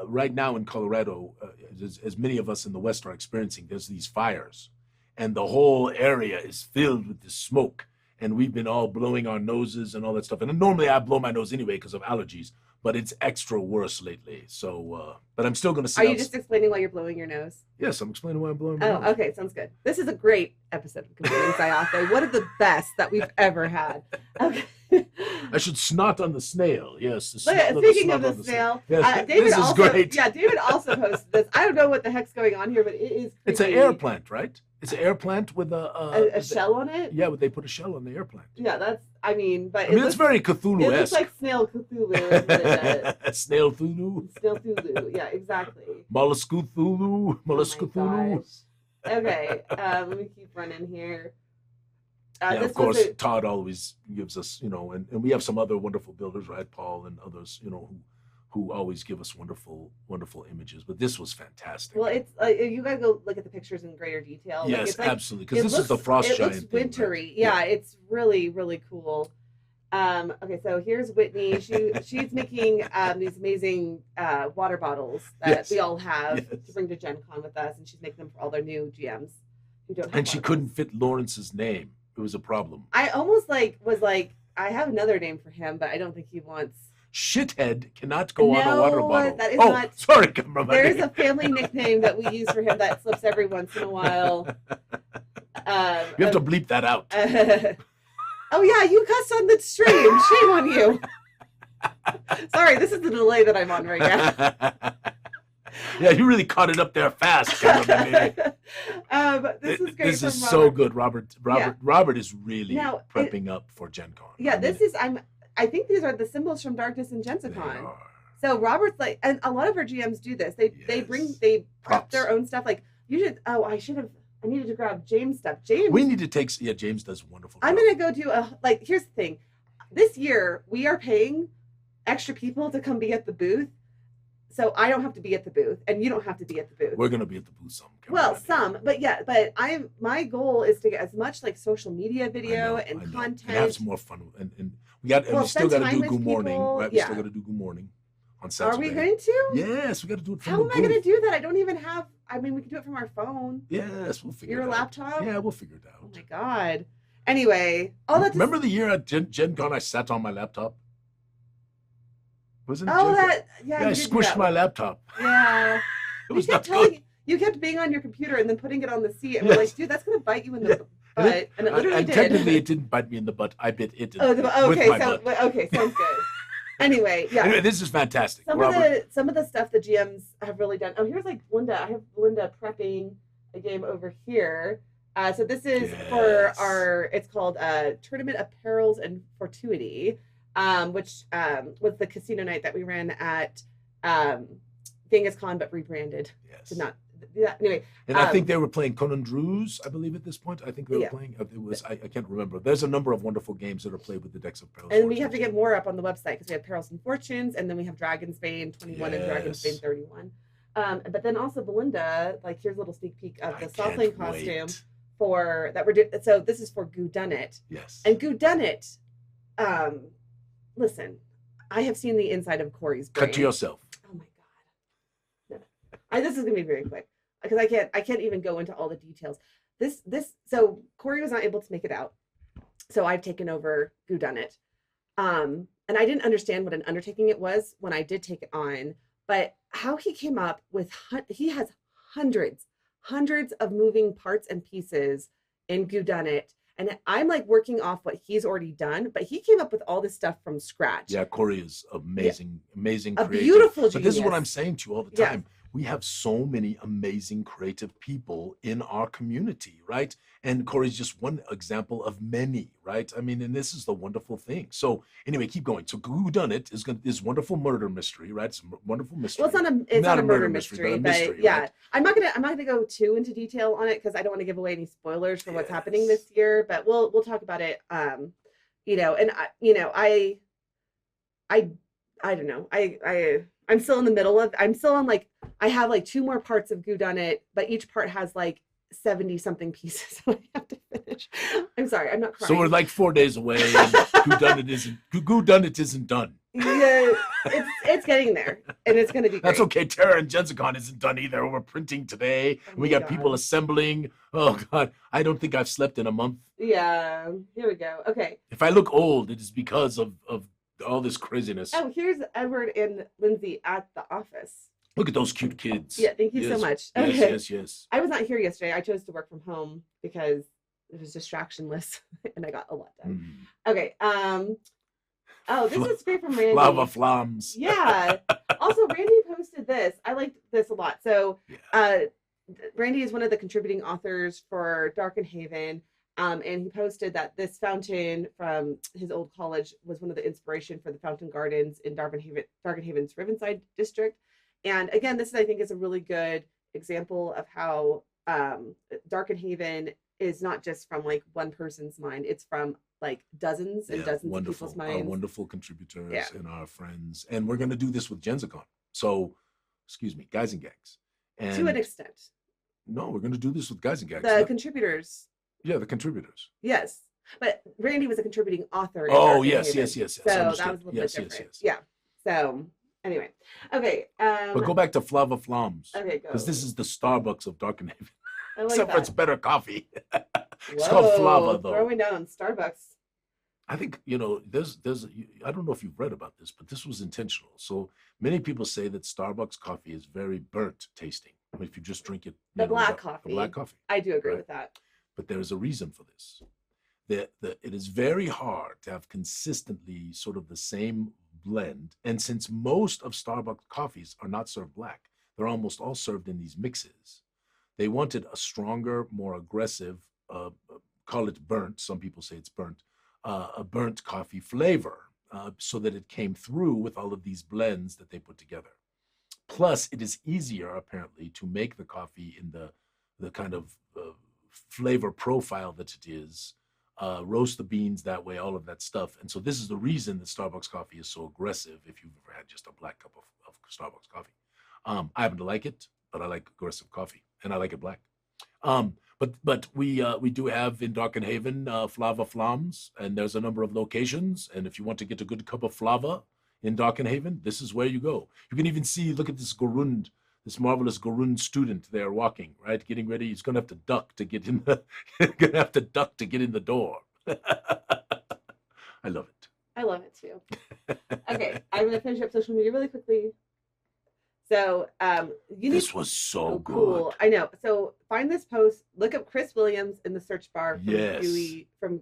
Right now in Colorado, as many of us in the West are experiencing, there's these fires, and the whole area is filled with this smoke. And we've been all blowing our noses and all that stuff. And normally I blow my nose anyway because of allergies, but it's extra worse lately. So, but I'm still going to. Are you just explaining why you're blowing your nose? Yes, I'm explaining why I'm blowing my nose. Oh, okay, sounds good. This is a great episode of Computing Zyathé. One of the best that we've ever had. Okay. I should snot on the snail. Yes. Speaking of the snail, yes, David this is great. Yeah, David also posted this. I don't know what the heck's going on here, but it is creepy. It's an air plant, right? It's an air plant with a shell on it? Yeah, but they put a shell on the air plant. Yeah, that's, it's very Cthulhu-esque. It looks like Snail Cthulhu is what it does. Snail Cthulhu? Snail Cthulhu, yeah, exactly. Mollusk Cthulhu? Mollusk Cthulhu? Okay, let me keep running here. Of course, Todd always gives us, and we have some other wonderful builders, right? Paul and others, who always give us wonderful, wonderful images. But this was fantastic. Well, it's you got to go look at the pictures in greater detail. Yes, absolutely, because this is the frost giant. It looks wintry. Right? Yeah, it's really, really cool. Okay, so here's Whitney. She's making these amazing water bottles that we all have to bring to Gen Con with us, and she's making them for all their new GMs who don't have And she couldn't fit Lawrence's name. It was a problem. I almost was like, I have another name for him, but I don't think he wants. Shithead cannot go on a water bottle. That is not. Sorry, there's a family nickname that we use for him that slips every once in a while. You have to bleep that out. Oh yeah, you cussed on the stream. Shame on you. Sorry, this is the delay that I'm on right now. Yeah, you really caught it up there fast, this is great. This is so good, Robert. Robert is really prepping up for Gen Con. Yeah, I think these are the symbols from Darkness and Genzacon. So Robert's like, and a lot of our GMs do this. They prep their own stuff. Like you should. Oh, I needed to grab James stuff. We need to take. Yeah, James does wonderful. I'm gonna go do here's the thing. This year we are paying extra people to come be at the booth. so I don't have to be at the booth, and you don't have to be at the booth. We're gonna be at the booth some. Well, some, but yeah, but my goal is to get as much like social media video and content and have some more fun. And we still got to do Goo Morning, right? We still got to do Goo Morning on Saturday. Are we going to? Yes, we got to do it. How am I going to do that? I don't even have. I mean, we can do it from our phone. Yes, we'll figure it out. Your laptop? Yeah, we'll figure it out. Oh my god. Anyway, all that. Remember the year at Gen Con I sat on my laptop? Wasn't it? Oh, that. Yeah, I squished my laptop. Yeah. It was not good. You kept being on your computer and then putting it on the seat, and we're like, dude, that's gonna bite you in the butt, and it literally did. Technically, it didn't bite me in the butt. I bit it. Okay, sounds good. Anyway, yeah. Anyway, this is fantastic. Some of the stuff the GMs have really done. Oh, here's like Linda. I have Linda prepping a game over here. So this is for our. It's called Tournament of Perils and Fortuity, which was the casino night that we ran at Genzacon, but rebranded. Yes. Did not. Yeah, anyway, and I think they were playing Conan Drews, I believe, at this point. I think they were playing. It was I can't remember. There's a number of wonderful games that are played with the decks of Perils. And we have to get more up on the website because we have Perils and Fortunes, and then we have Dragonsbane 21 and Dragonsbane 31. But then also Belinda, like here's a little sneak peek of the Softling costume for that we're doing. So this is for Goo Done It. Yes. And Goo Done It. Listen, I have seen the inside of Corey's brain. Cut to yourself. Oh my god. No. This is gonna be very quick because I can't even go into all the details. So Corey was not able to make it out, so I've taken over Goo Done It, and I didn't understand what an undertaking it was when I did take it on, but how he came up with he has hundreds of moving parts and pieces in Goo Done It. And I'm like working off what he's already done, but he came up with all this stuff from scratch. Yeah, Corey is amazing, amazing creative. A beautiful genius. But this is what I'm saying to you all the time. Yeah. We have so many amazing creative people in our community, right? And Corey's just one example of many, right? I mean, and this is the wonderful thing. So anyway, keep going. So Goo Done It is wonderful murder mystery, right? It's a wonderful mystery. Well, it's not a murder mystery, but yeah. Right? I'm not gonna go too into detail on it because I don't want to give away any spoilers for what's happening this year. But we'll talk about it. And I don't know. I'm still in the middle of. I'm still on like. I have like 2 more parts of Goo Done It, but each part has like 70 something pieces I have to finish. I'm sorry, I'm not crying. So we're like 4 days away, and Goo Done It isn't done. Yeah, it's getting there, and it's going to be great. That's okay. Terra and Genzacon isn't done either. We're printing today. Oh we got people assembling. Oh God, I don't think I've slept in a month. Yeah, here we go. Okay. If I look old, it is because of all this craziness. Oh, here's Edward and Lindsay at the office. Look at those cute kids. Yeah, thank you so much. Okay. Yes. I was not here yesterday. I chose to work from home because it was distractionless and I got a lot done. Okay. Oh, this is great from Randy. Lava flams. Yeah. Also, Randy posted this. I liked this a lot. So Randy is one of the contributing authors for Darkenhaven. And he posted that this fountain from his old college was one of the inspiration for the fountain gardens in Darkenhaven's Rivenside district. And again, this I think is a really good example of how Darkenhaven is not just from like one person's mind; it's from like dozens and dozens of people's minds. Our wonderful contributors and our friends, and we're going to do this with Genzacon. So, excuse me, guys and gags. And to an extent. No, we're going to do this with guys and gags. The contributors. Yeah, the contributors. Yes, but Randy was a contributing author. Oh, yes. So understood. That was a little bit different. Yeah. So. Anyway, okay. But go back to Flava Flams. Okay, go. Because this is the Starbucks of Darkenhaven. Like Except for it's better coffee. It's called Flava, though. Throwing down on Starbucks. I think, there's I don't know if you've read about this, but this was intentional. So many people say that Starbucks coffee is very burnt tasting. I mean, if you just drink it. The black coffee. I do agree with that. But there is a reason for this. It is very hard to have consistently sort of the same blend, and since most of Starbucks coffees are not served black, they're almost all served in these mixes. They wanted a stronger, more aggressive, call it burnt, some people say it's burnt, a burnt coffee flavor, so that it came through with all of these blends that they put together. Plus, it is easier, apparently, to make the coffee in the kind of flavor profile that it is, roast the beans that way, all of that stuff. And so this is the reason that Starbucks coffee is so aggressive if you've ever had just a black cup of Starbucks coffee. I happen to like it, but I like aggressive coffee, and I like it black. But we do have in Darkenhaven Flava Flams, and there's a number of locations. And if you want to get a good cup of Flava in Darkenhaven, this is where you go. You can even see, look at this Gorund, this marvelous Gorund student there walking, right, getting ready. He's gonna have to duck to get in the door. I love it. I love it too. Okay, I'm gonna finish up social media really quickly. So this was so good. Cool. I know. So find this post, look up Chris Williams in the search bar from Yes. Gooey from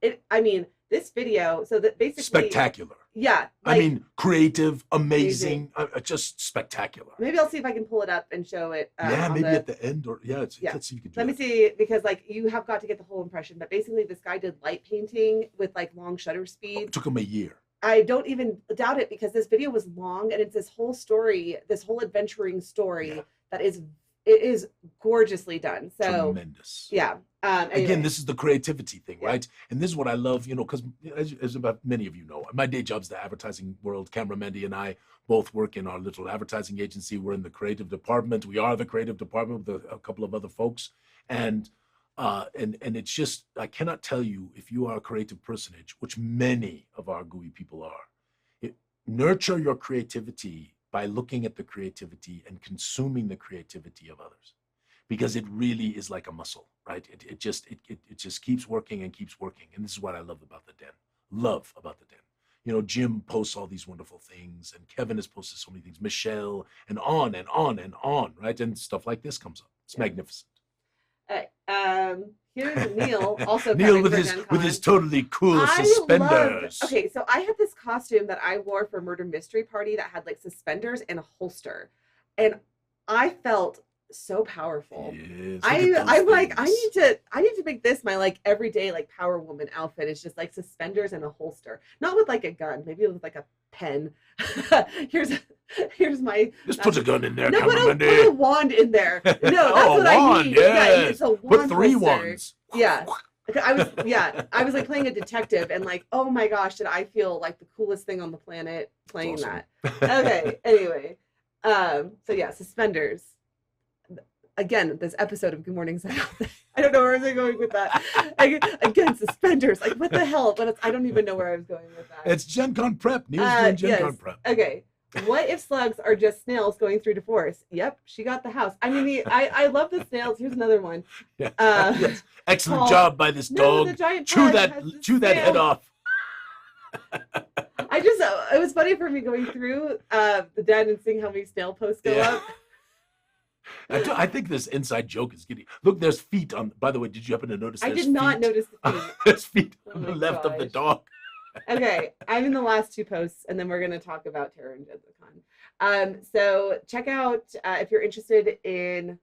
it. I mean, this video, so that basically Spectacular. Yeah. I mean, creative, amazing, just spectacular. Maybe I'll see if I can pull it up and show it. Maybe at the end, or let's see if you can do Let me see, because like you have got to get the whole impression. But basically, this guy did light painting with like long shutter speed. It took him a year. I don't even doubt it, because this video was long and it's this whole story, this whole adventuring story that is gorgeously done. So tremendous. Yeah. Anyway. Again, this is the creativity thing, right? And this is what I love, because as about many of you know, my day job's the advertising world. Cameron Mendy and I both work in our little advertising agency. We're in the creative department. We are the creative department with a couple of other folks. And it's just, I cannot tell you, if you are a creative personage, which many of our Gooey people are, nurture your creativity by looking at the creativity and consuming the creativity of others, because it really is like a muscle, right? It just keeps working and keeps working. And this is what I love about the Den. Jim posts all these wonderful things, and Kevin has posted so many things, Michelle, and on and on and on, right? And stuff like this comes up. It's magnificent. Here's Neil, also Neil with his totally cool suspenders. Okay, so I had this costume that I wore for Murder Mystery Party that had like suspenders and a holster, and I felt so powerful. Yes, I'm like, I need to make this my like everyday like Power Woman outfit. It's just like suspenders and a holster, not with like a gun, maybe with like a pen. here's my. Just put a gun in there. No, put a wand in there. No, that's what I need. Yes. Yeah, it's a wand. Put 3 holster. wands. Yeah. I was like playing a detective, and like, oh my gosh, did I feel like the coolest thing on the planet playing that. Okay, anyway. So yeah, suspenders. Again, this episode of Goo Morning Zyathé. I don't know where I'm going with that. Again, suspenders. Like, what the hell? But I don't even know where I was going with that. It's Gencon prep. Neil's doing Gencon prep. Okay. What if slugs are just snails going through divorce? Yep, she got the house. I mean, I love the snails. Here's another one. Yes. Excellent job by this dog. The giant chew that head off. It was funny for me going through the den and seeing how many snail posts go up. I think this inside joke is getting. Look, there's feet on. By the way, did you happen to notice? I did not notice the feet. There's feet on the left of the dog. Okay, I'm in the last 2 posts, and then we're going to talk about Terror and Genzacon. So check out if you're interested in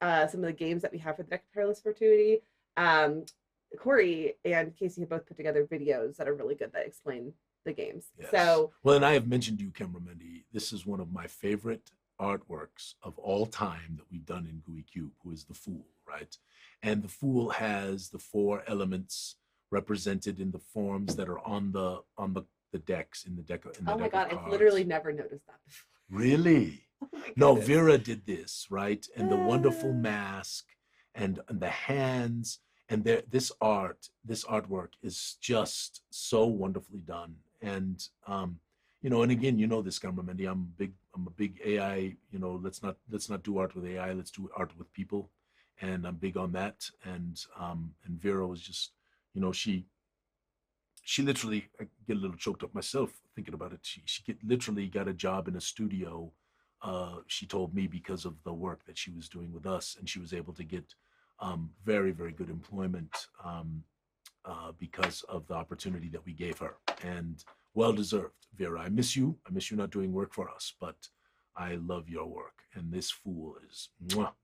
some of the games that we have for the Deck of Perilous Fortuity. Corey and Casey have both put together videos that are really good that explain the games. Yes. So and I have mentioned to you, Cameron Mendy, this is one of my favorite artworks of all time that we've done in Gooey Cube, who is the Fool, right? And the Fool has the 4 elements represented in the forms that are on the decks in the deck. Oh my God, I've literally never noticed that before. Really? Oh no, Vera did this, right? And the wonderful mask and the hands, and this artwork is just so wonderfully done. And and again, this, Cameron Mendy, I'm a big AI, let's not do art with AI, let's do art with people. And I'm big on that. And Vera was just, she literally, I get a little choked up myself thinking about it. She literally got a job in a studio. She told me, because of the work that she was doing with us, and she was able to get very, very good employment because of the opportunity that we gave her. And well deserved, Vera. I miss you not doing work for us, but I love your work. And this Fool is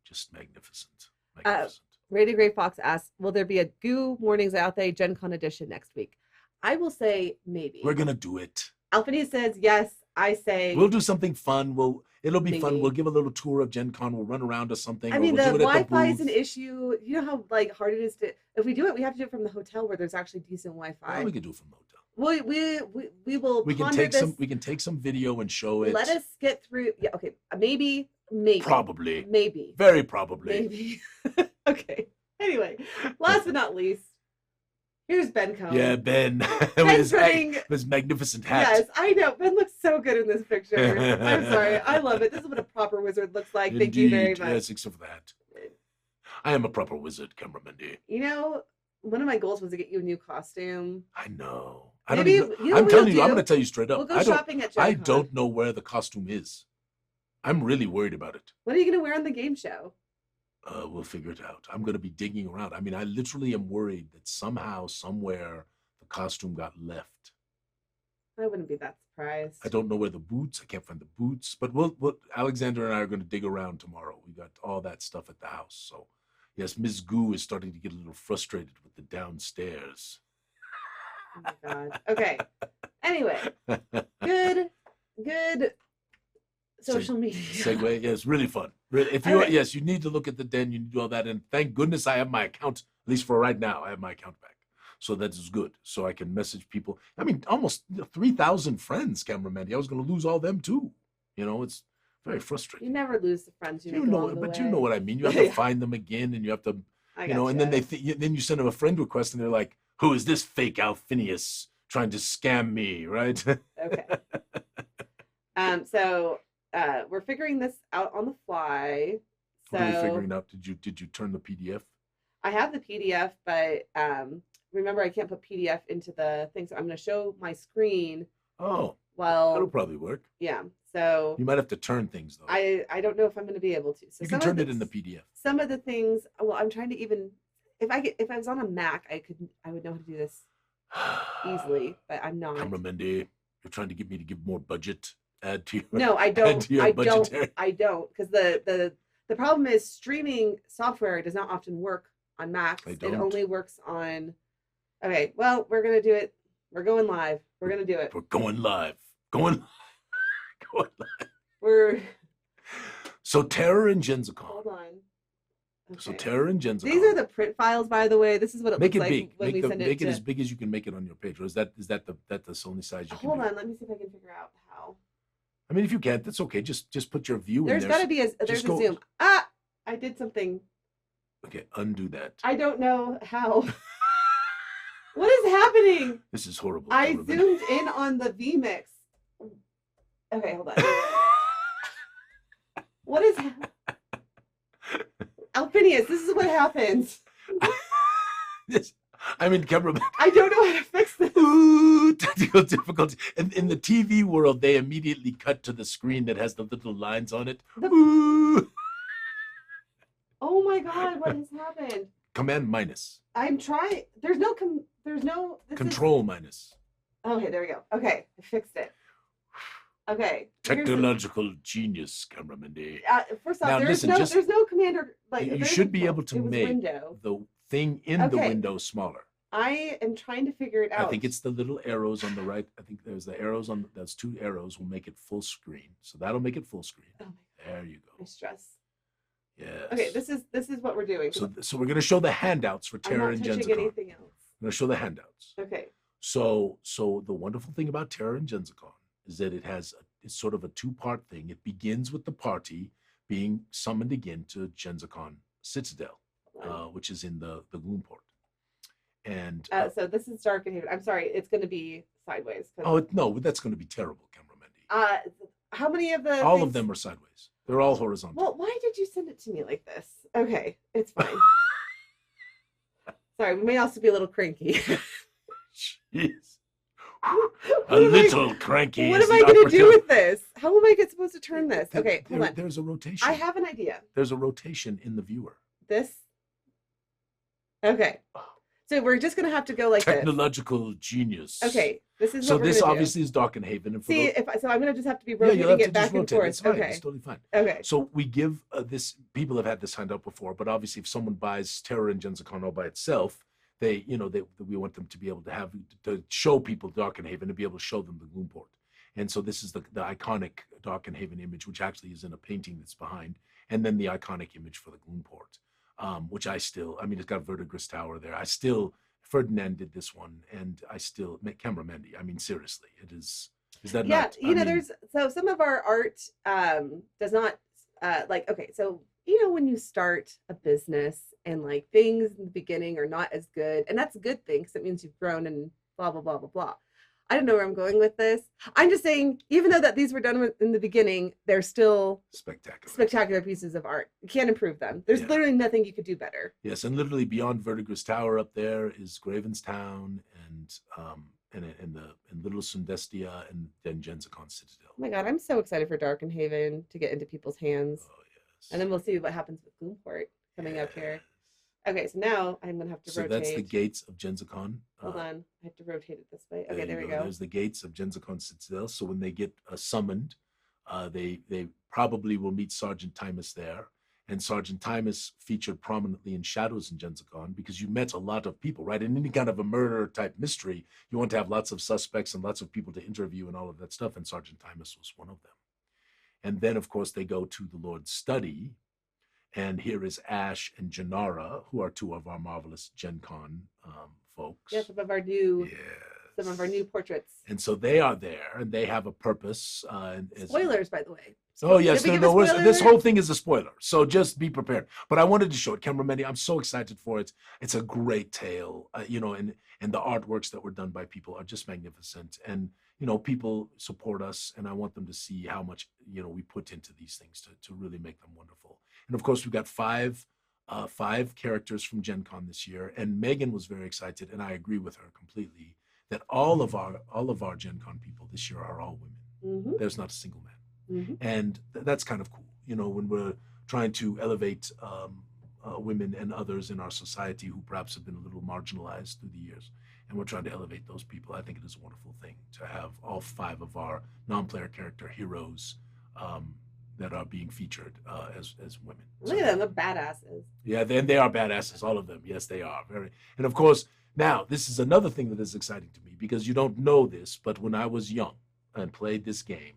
just magnificent. Radio Gray Fox asks, will there be a Goo Morning Zyathé Gen Con edition next week? I will say maybe. We're going to do it. Alphinius says yes. I say we'll do something fun. It'll be fun. We'll give a little tour of Gen Con. We'll run around to something. I mean, we'll the Wi-Fi is an issue. You know how hard it is to. If we do it, we have to do it from the hotel where there's actually decent Wi-Fi. Well, we could do it from the hotel. we will. We can ponder take this. some. We can take some video and show it. Let us get through. Yeah. Okay. Maybe. Probably. Maybe. Very probably. Maybe. Okay. Anyway, last but not least, here's Ben Cohn. Yeah, Ben. Ben's with his magnificent hat. Yes, I know. Ben looks so good in this picture. I'm sorry. I love it. This is what a proper wizard looks like. Indeed. Thank you very much. Yes, except for that. I am a proper wizard, cameraman D. You know, one of my goals was to get you a new costume. I know. I'm telling you, I'm going to tell you straight up. We'll go shopping at Genzacon. I don't know where the costume is. I'm really worried about it. What are you going to wear on the game show? We'll figure it out. I'm going to be digging around. I mean, I literally am worried that somehow, somewhere, the costume got left. I wouldn't be that surprised. I don't know where the boots. I can't find the boots. But Alexander and I are going to dig around tomorrow. We got all that stuff at the house. So, yes, Ms. Goo is starting to get a little frustrated with the downstairs. Oh my God. Okay. Anyway, good social media. Segue. Yeah, it's really fun. If you yes, you need to look at the den. You need to do all that. And thank goodness I have my account. At least for right now, I have my account back. So that is good. So I can message people. I mean, almost 3,000 friends, cameraman. I was going to lose all them too. You know, it's very frustrating. You never lose the friends you make along the way. You know what I mean. You have to find them again, and you have to, and then then you send them a friend request, and they're like, "Who is this fake Alphinius trying to scam me?" Right? Okay. So we're figuring this out on the fly. So what are we figuring out? Did you turn the PDF? I have the PDF, but remember I can't put PDF into the thing, so I'm going to show my screen. Oh, well, that'll probably work. Yeah, so you might have to turn things though. I don't know if I'm going to be able to. So you can turn it in the PDF. Some of the things. Well, I'm trying to even if I was on a Mac, I would know how to do this easily, but I'm not. Cameraman D, you're trying to get me to give more budget. Add to your no, I don't. I don't because the problem is streaming software does not often work on Macs. It only works on. Okay, well, we're gonna do it. We're going live. We're gonna do it. We're going live. Going live. So Terror and Genzacon. Hold on. Okay. So Terror and Genzacon. These are the print files, by the way. This is what it looks like big. when we send it. Make it as big as you can make it on your page. Or is that the only size you can? Hold on, let me see if I can figure out how. I mean, if you can't, that's okay. Just put your view in there. There's got to be there's a zoom. Ah, I did something. Okay, undo that. I don't know how. What is happening? This is horrible. I zoomed in on the VMix. Okay, hold on. What is Alphinius? This is what happens. I mean, cameraman. I don't know how to fix this. Ooh, technical difficulty. In the TV world, they immediately cut to the screen that has the little lines on it. Ooh. Oh my God, what has happened? Command minus. I'm trying. There's no control minus. Okay, there we go. Okay, I fixed it. Okay. Technological genius, cameraman D. First off, there's no commander. You should be able to make the thing in the window smaller. I am trying to figure it out. I think it's the little arrows on the right. I think there's the arrows on. Those two arrows will make it full screen. So that'll make it full screen. Oh my God. There you go. I stress. Yes. Okay, this is what we're doing. So we're going to show the handouts for Terror and Genzacon. I'm not touching anything else. I'm going to show the handouts. Okay. So the wonderful thing about Terror and Genzacon is that it's sort of a two-part thing. It begins with the party being summoned again to Genzacon Citadel, which is in the Gloom-port. And so this is Dark and Haven. I'm sorry, it's going to be sideways. Oh no, that's going to be terrible, cameraman. How many of the? All of them are sideways. They're all horizontal. Well, why did you send it to me like this? Okay, it's fine. Sorry, we may also be a little cranky. Jeez. A little cranky. What am I going to do with this? How am I supposed to turn this? Okay, hold on. There's a rotation. I have an idea. There's a rotation in the viewer. This? Okay. So we're just going to have to go like Technological genius. Okay. This is so this obviously is Dark and Haven. And see, so I'm going to just have to be rotating it back and forth. It's fine. It's totally fine. Okay. So we give this, people have had this handout before, but obviously if someone buys Terror and Genzacon all by itself, we want them to be able to show people Dark and Haven and be able to show them the Gloom-port. And so this is the iconic Dark and Haven image, which actually is in a painting that's behind, and then the iconic image for the Gloom-port, which it's got Verdigris Tower there. I still Ferdinand did this one, and I still camera Mandy. I mean, seriously, it is. Is that yeah? not? There's so some of our art does not like okay. So when you start a business and like things in the beginning are not as good, and that's a good thing because it means you've grown and blah blah blah blah blah. I don't know where I'm going with this. I'm just saying, even though that these were done in the beginning, they're still spectacular pieces of art. You can't improve them. There's literally nothing you could do better. Yes, and literally beyond Vertigo's Tower up there is Gravenstown and Little Sundestia and then Genzacon Citadel. Oh my God, I'm so excited for Darkenhaven to get into people's hands. Oh yes. And then we'll see what happens with Gloomport coming up here. Okay, so now I'm gonna have to rotate. So that's the gates of Genzacon. Hold on, I have to rotate it this way. Okay, there we go. There's the gates of Genzacon Citadel. So when they get summoned, they probably will meet Sergeant Timus there. And Sergeant Timus featured prominently in Shadows in Genzacon because you met a lot of people, right? In any kind of a murder type mystery, you want to have lots of suspects and lots of people to interview and all of that stuff. And Sergeant Timus was one of them. And then, of course, they go to the Lord's study. And here is Ash and Janara, who are two of our marvelous Gen Con folks. Yeah, some of our new portraits. And so they are there, and they have a purpose. Spoilers, by the way. Oh yes, this whole thing is a spoiler, so just be prepared. But I wanted to show it, Camera Mandy. I'm so excited for it. It's a great tale, and the artworks that were done by people are just magnificent. And people support us, and I want them to see how much we put into these things to really make them wonderful. And of course, we've got five characters from Gen Con this year, and Megan was very excited, and I agree with her completely that all of our Gen Con people this year are all women. Mm-hmm. There's not a single man. Mm-hmm. And that's kind of cool, when we're trying to elevate women and others in our society who perhaps have been a little marginalized through the years. And we're trying to elevate those people. I think it is a wonderful thing to have all five of our non-player character heroes that are being featured as women. Look at them, they're badasses. Yeah, they are badasses, all of them. Yes, they are. And of course, now this is another thing that is exciting to me because you don't know this, but when I was young and played this game,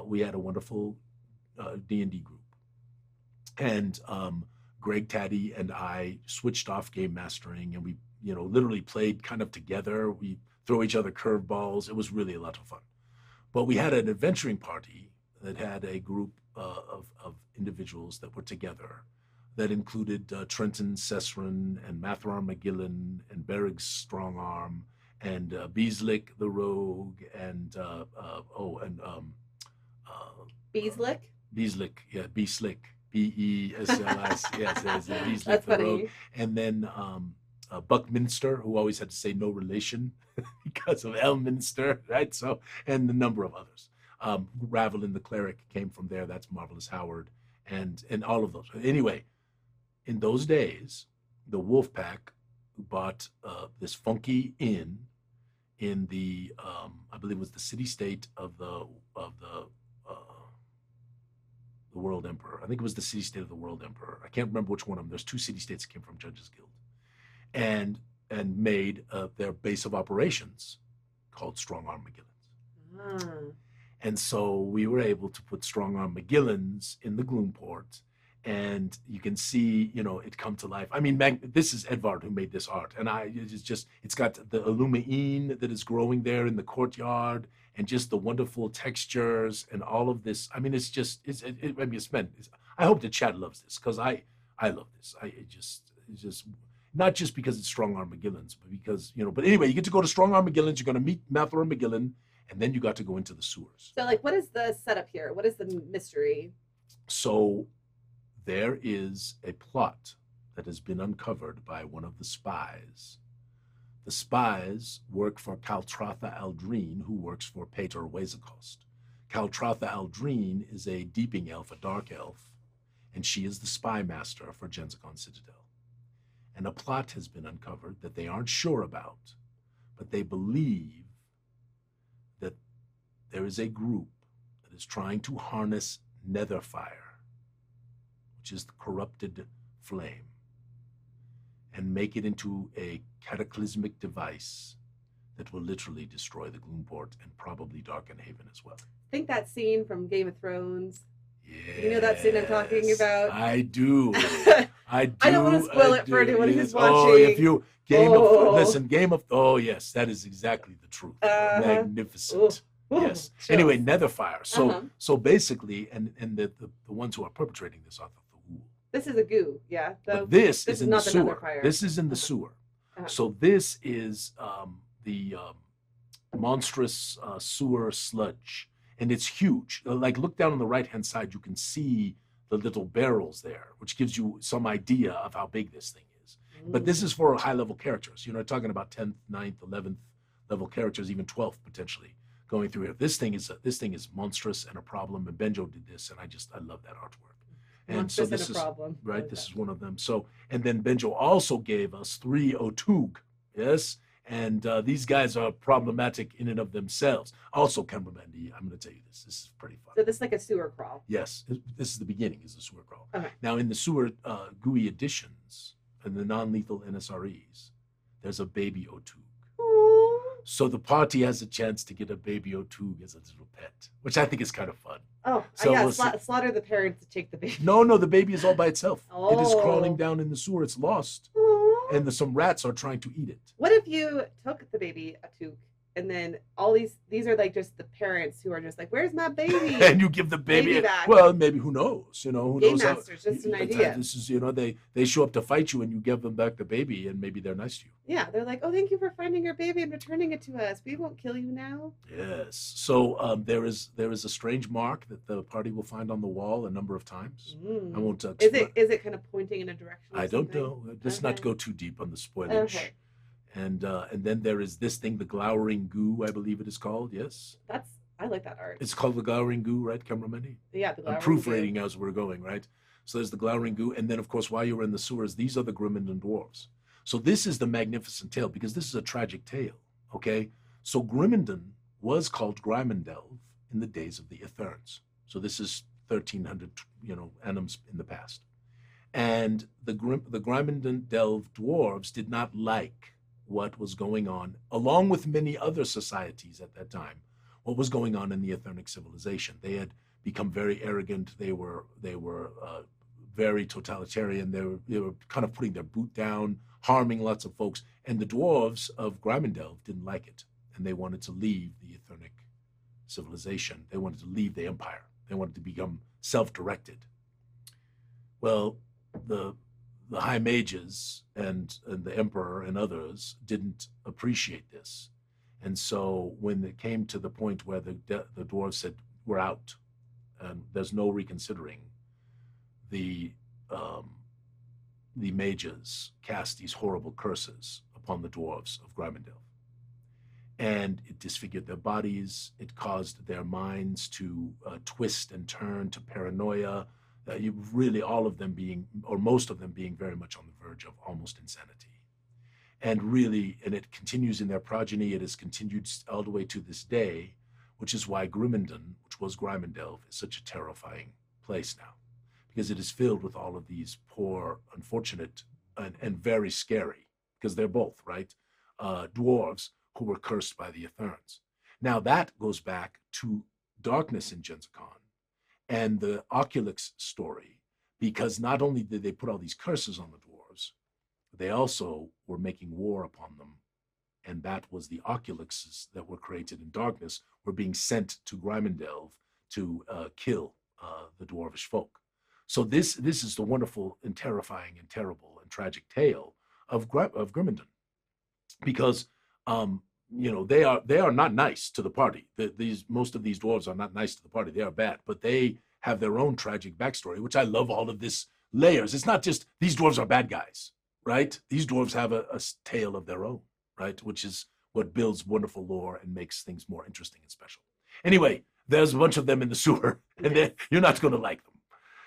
we had a wonderful D&D group, and Greg Taddy and I switched off game mastering, and we literally played kind of together. We throw each other curveballs. It was really a lot of fun. But we had an adventuring party that had a group of individuals that were together that included Trenton Sesrin and Mathrar McGillen and Berig's Strongarm and Beeslick the Rogue and Beeslick? Beeslick, yeah, Beeslick, B-E-S-L-S, yes, Beeslick That's the funny. Rogue. And then Buckminster, who always had to say no relation because of Elminster, right? So, and a number of others. Ravelin the Cleric came from there. That's Marvelous Howard, and all of those. Anyway, in those days, the Wolfpack bought this funky inn in the I believe it was the city-state of the World Emperor. I think it was the city-state of the World Emperor. I can't remember which one of them. There's two city-states that came from Judges Guild, and made their base of operations called Strongarm McGillens. And so we were able to put Strongarm McGillens in the Gloomport, and you can see, it come to life. I mean, this is Edvard who made this art, and it's got the Illumiine that is growing there in the courtyard, and just the wonderful textures and all of this. I mean, I hope the chat loves this because I love this. It's just not just because it's Strongarm McGillens, but because But anyway, you get to go to Strongarm McGillens. You're going to meet Mathrar McGillen. And then you got to go into the sewers. So, what is the setup here? What is the mystery? So, there is a plot that has been uncovered by one of the spies. The spies work for Kaltratha Aldrine, who works for Pater Wezakost. Kaltratha Aldrine is a deeping elf, a dark elf, and she is the spy master for Genzacon Citadel. And a plot has been uncovered that they aren't sure about, but they believe that there is a group that is trying to harness Netherfire, which is the corrupted flame, and make it into a cataclysmic device that will literally destroy the Gloomport and probably Darkenhaven as well. Think that scene from Game of Thrones? Yes, you know that scene I'm talking about? I do. I do. I don't want to spoil it for anyone who's watching. Oh, if you Game of. Oh yes, that is exactly the truth. Magnificent. Yes. Chills. Anyway, Netherfire. So basically, and the ones who are perpetrating this are the Ghoul. This is a Goo, yeah. But this is in the not sewer. Netherfire. This is in the sewer. So this is the monstrous sewer sludge, and it's huge. Like, look down on the right-hand side, you can see the little barrels there, which gives you some idea of how big this thing is. But this is for high-level characters. You're talking about 10th, 9th, 11th level characters, even 12th potentially going through here. This thing is monstrous and a problem. And Benjo did this, and I love that artwork. And monstrous so this and a problem. Right. This is one of them. So, and then Benjo also gave us 3 Otug. Yes. And these guys are problematic in and of themselves. Also, Cameraman, I'm going to tell you this. This is pretty fun. So this is like a sewer crawl. Yes. This is the beginning, is the sewer crawl. Okay. Now, in the sewer GUI editions and the non-lethal NSREs, there's a baby Otug. So the party has a chance to get a baby Otug as a little pet, which I think is kind of fun. Oh, so yeah, slaughter the parents to take the baby. No, the baby is all by itself. It is crawling down in the sewer. It's lost. And some rats are trying to eat it. What if you took the baby Otug, and then all these are like just the parents who are just like, where's my baby? And you give the baby back. Well, maybe, who knows? Who Game knows? Masters, just an idea. This is, they show up to fight you and you give them back the baby and maybe they're nice to you. Yeah, they're like, oh, thank you for finding your baby and returning it to us. We won't kill you now. Yes. So there is a strange mark that the party will find on the wall a number of times. I won't. Is it kind of pointing in a direction? I don't know. Let's not go too deep on the spoilage. Okay. And then there is this thing, the Glowering Goo, I believe it is called. Yes. I like that art. It's called the Glowering Goo, right, cameraman? Yeah, the Glowering I'm proofreading as we're going, right? So there's the Glowering Goo, and then of course while you're in the sewers, these are the Grimmenden dwarves. So this is the magnificent tale because this is a tragic tale. Okay, so Grimmenden was called Grymendelv in the days of the Eterns. So this is 1300, annums in the past, and the Grymendelv dwarves did not like what was going on, along with many other societies at that time, what was going on in the Eternic civilization. They had become very arrogant. They were very totalitarian. They were kind of putting their boot down, harming lots of folks. And the dwarves of Grymendelv didn't like it, and they wanted to leave the Eternic civilization. They wanted to leave the empire. They wanted to become self-directed. Well, the high mages and the emperor and others didn't appreciate this. And so when it came to the point where the dwarves said, we're out, and there's no reconsidering, the mages cast these horrible curses upon the dwarves of Grymendelv. And it disfigured their bodies. It caused their minds to twist and turn to paranoia. All of them being, or most of them being, very much on the verge of almost insanity. And it continues in their progeny. It has continued all the way to this day, which is why Grimmenden, which was Grymendelv, is such a terrifying place now, because it is filled with all of these poor, unfortunate, and very scary, because they're both, right, dwarves who were cursed by the Eterns. Now that goes back to Darkness in Genzacon and the Oculix story, because not only did they put all these curses on the dwarves, they also were making war upon them. And that was the Oculixes that were created in Darkness were being sent to Grymendelv to kill the dwarvish folk. So this is the wonderful and terrifying and terrible and tragic tale of Grimmenden, because they are not nice to the party. Most of these dwarves are not nice to the party. They are bad, but they have their own tragic backstory, which I love. All of this layers. It's not just these dwarves are bad guys, right? These dwarves have a tale of their own, right? Which is what builds wonderful lore and makes things more interesting and special. Anyway, there's a bunch of them in the sewer, and you're not going to like them.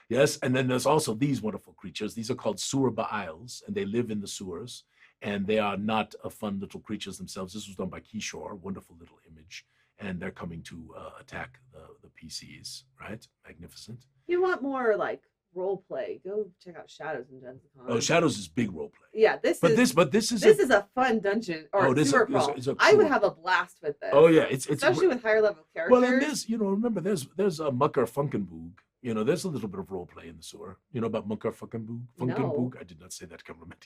Yes, and then there's also these wonderful creatures. These are called sewer Baals, and they live in the sewers, and they are not fun little creatures themselves. This was done by Kishore, wonderful little image, and they're coming to attack the PCs, right? Magnificent. You want more like role play? Go check out Shadows in Genzacon. Oh, Shadows is big role play. Yeah, this is a fun dungeon or sewer crawl. I would have a blast with this. Oh yeah, it's especially with higher level characters. Well, and remember there's a Mucker Funkenboog, You know, there's a little bit of role play in the sewer. You know about Munker Funkenboog? Funkenboog? I did not say that, cameraman.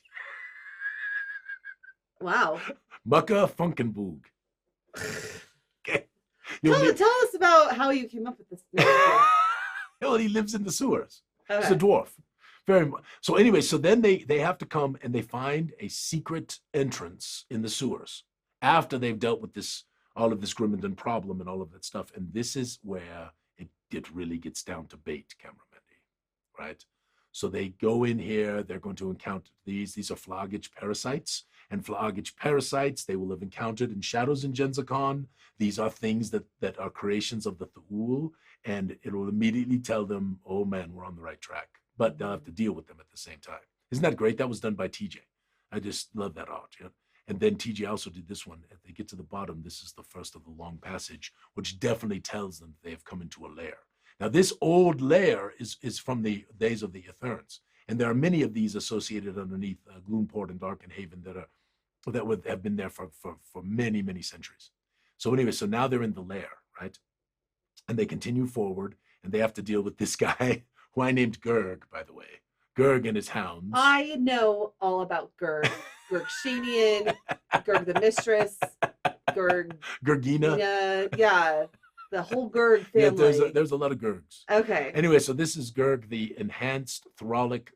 Wow. Mucker Funkenboog. Okay. Tell us about how you came up with this. Well, he lives in the sewers. Okay. He's a dwarf. Very much. So anyway, so then they have to come and they find a secret entrance in the sewers after they've dealt with all of this Grimmenden problem and all of that stuff. And this is where it really gets down to bait, cameraman, right? So they go in here, they're going to encounter these are Flagage parasites. And Flagage parasites, they will have encountered in Shadows in Genzacon. These are things that are creations of the Thule, and it will immediately tell them, oh man, we're on the right track. But they'll have to deal with them at the same time. Isn't that great? That was done by TJ. I just love that art. Yeah? And then TJ also did this one. If they get to the bottom, this is the first of the long passage, which definitely tells them they have come into a lair. Now, this old lair is from the days of the Etherns. And there are many of these associated underneath Gloomport and Darkenhaven that would have been there for many, many centuries. So anyway, so now they're in the lair, right? And they continue forward, and they have to deal with this guy, who I named Gurg, by the way. Gurg and his hounds. I know all about Gurg. Gurg Shanian, Gurg the Mistress, Gurgina. Yeah, the whole Gurg family. Yeah, there's a lot of Gurgs. Okay. Anyway, so this is Gurg, the enhanced Thulic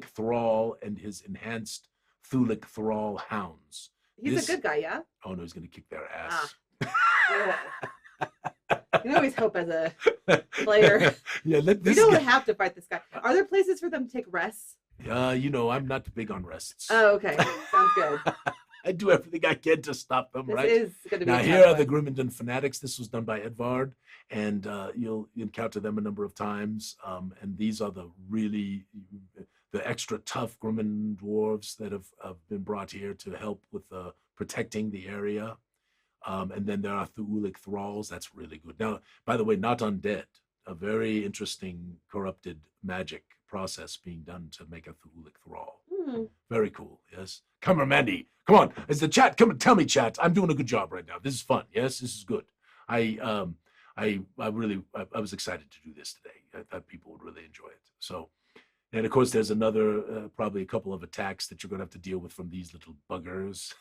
Thrall, and his enhanced Thulic Thrall hounds. He's a good guy, yeah? Oh, no, he's going to kick their ass. You always hope as a player. Yeah, you don't have to fight this guy. Are there places for them to take rests? You know, I'm not big on rests. Oh, okay. Sounds good. I do everything I can to stop them, right? This is going to be now, here are the Grimmenden Fanatics. This was done by Edvard, and you'll encounter them a number of times. And these are the extra tough Grimmen dwarves that have been brought here to help with protecting the area. And then there are Thuulic Thralls. That's really good. Now, by the way, not undead. A very interesting corrupted magic process being done to make a Thuulic Thrall. Very cool, yes. Come on, Mandy. Come on. Is the chat? Come and tell me, chat. I'm doing a good job right now. This is fun. Yes, this is good. I was excited to do this today. I thought people would really enjoy it. So, and of course, there's another, probably a couple of attacks that you're going to have to deal with from these little buggers.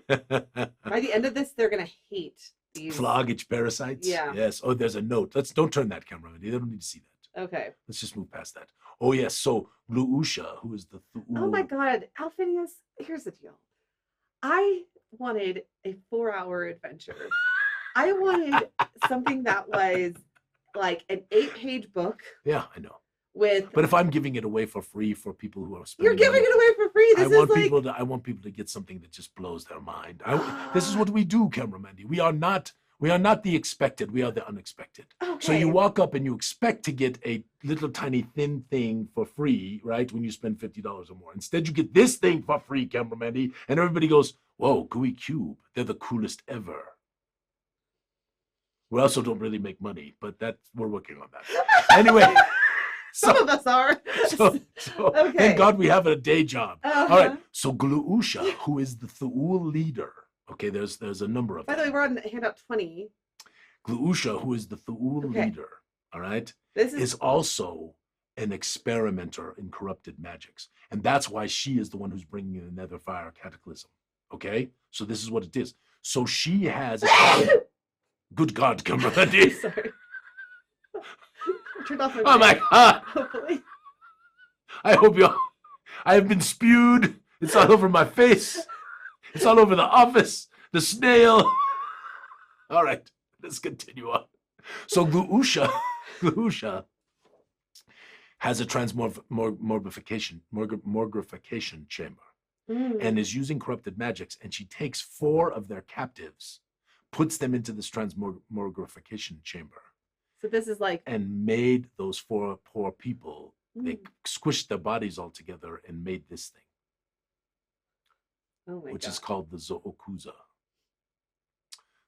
By the end of this, they're gonna hate these Flagage parasites. Yeah. Yes. Oh, there's a note. Don't turn that camera. They don't need to see that. Okay. Let's just move past that. Oh yes. So Gluusha, who is the Oh my God, Alphinius. Here's the deal. I wanted a 4-hour adventure. I wanted something that was like an 8-page book. Yeah, I know. But if I'm giving it away for free for people who are you're giving it away for free. I want people to get something that just blows their mind. This is what we do, cameraman. We are not the expected. We are the unexpected. Okay. So you walk up and you expect to get a little tiny thin thing for free, right? When you spend $50 or more. Instead, you get this thing for free, cameraman. And everybody goes, "Whoa, Gooey Cube! They're the coolest ever." We also don't really make money, but we're working on that. Anyway. Some of us are. So okay. Thank God we have a day job. Uh-huh. All right. So Gluusha, who is the Thule leader. Okay, there's a number of By the way, we're on handout 20. Gluusha, who is the Thule leader, all right, is also an experimenter in corrupted magics. And that's why she is the one who's bringing in the Netherfire Cataclysm. Okay? So this is what it is. So she has good God, Kimberly. Sorry. Turned off my God. Hopefully. I hope I have been spewed. It's all over my face. It's all over the office. The snail. All right, let's continue on. So Gluusha has a transmogrification chamber and is using corrupted magics, and she takes 4 of their captives, puts them into this transmogrification chamber. So this is like... And made those 4 poor people, they squished their bodies all together and made this thing. Oh my which God. is called the Zookuza.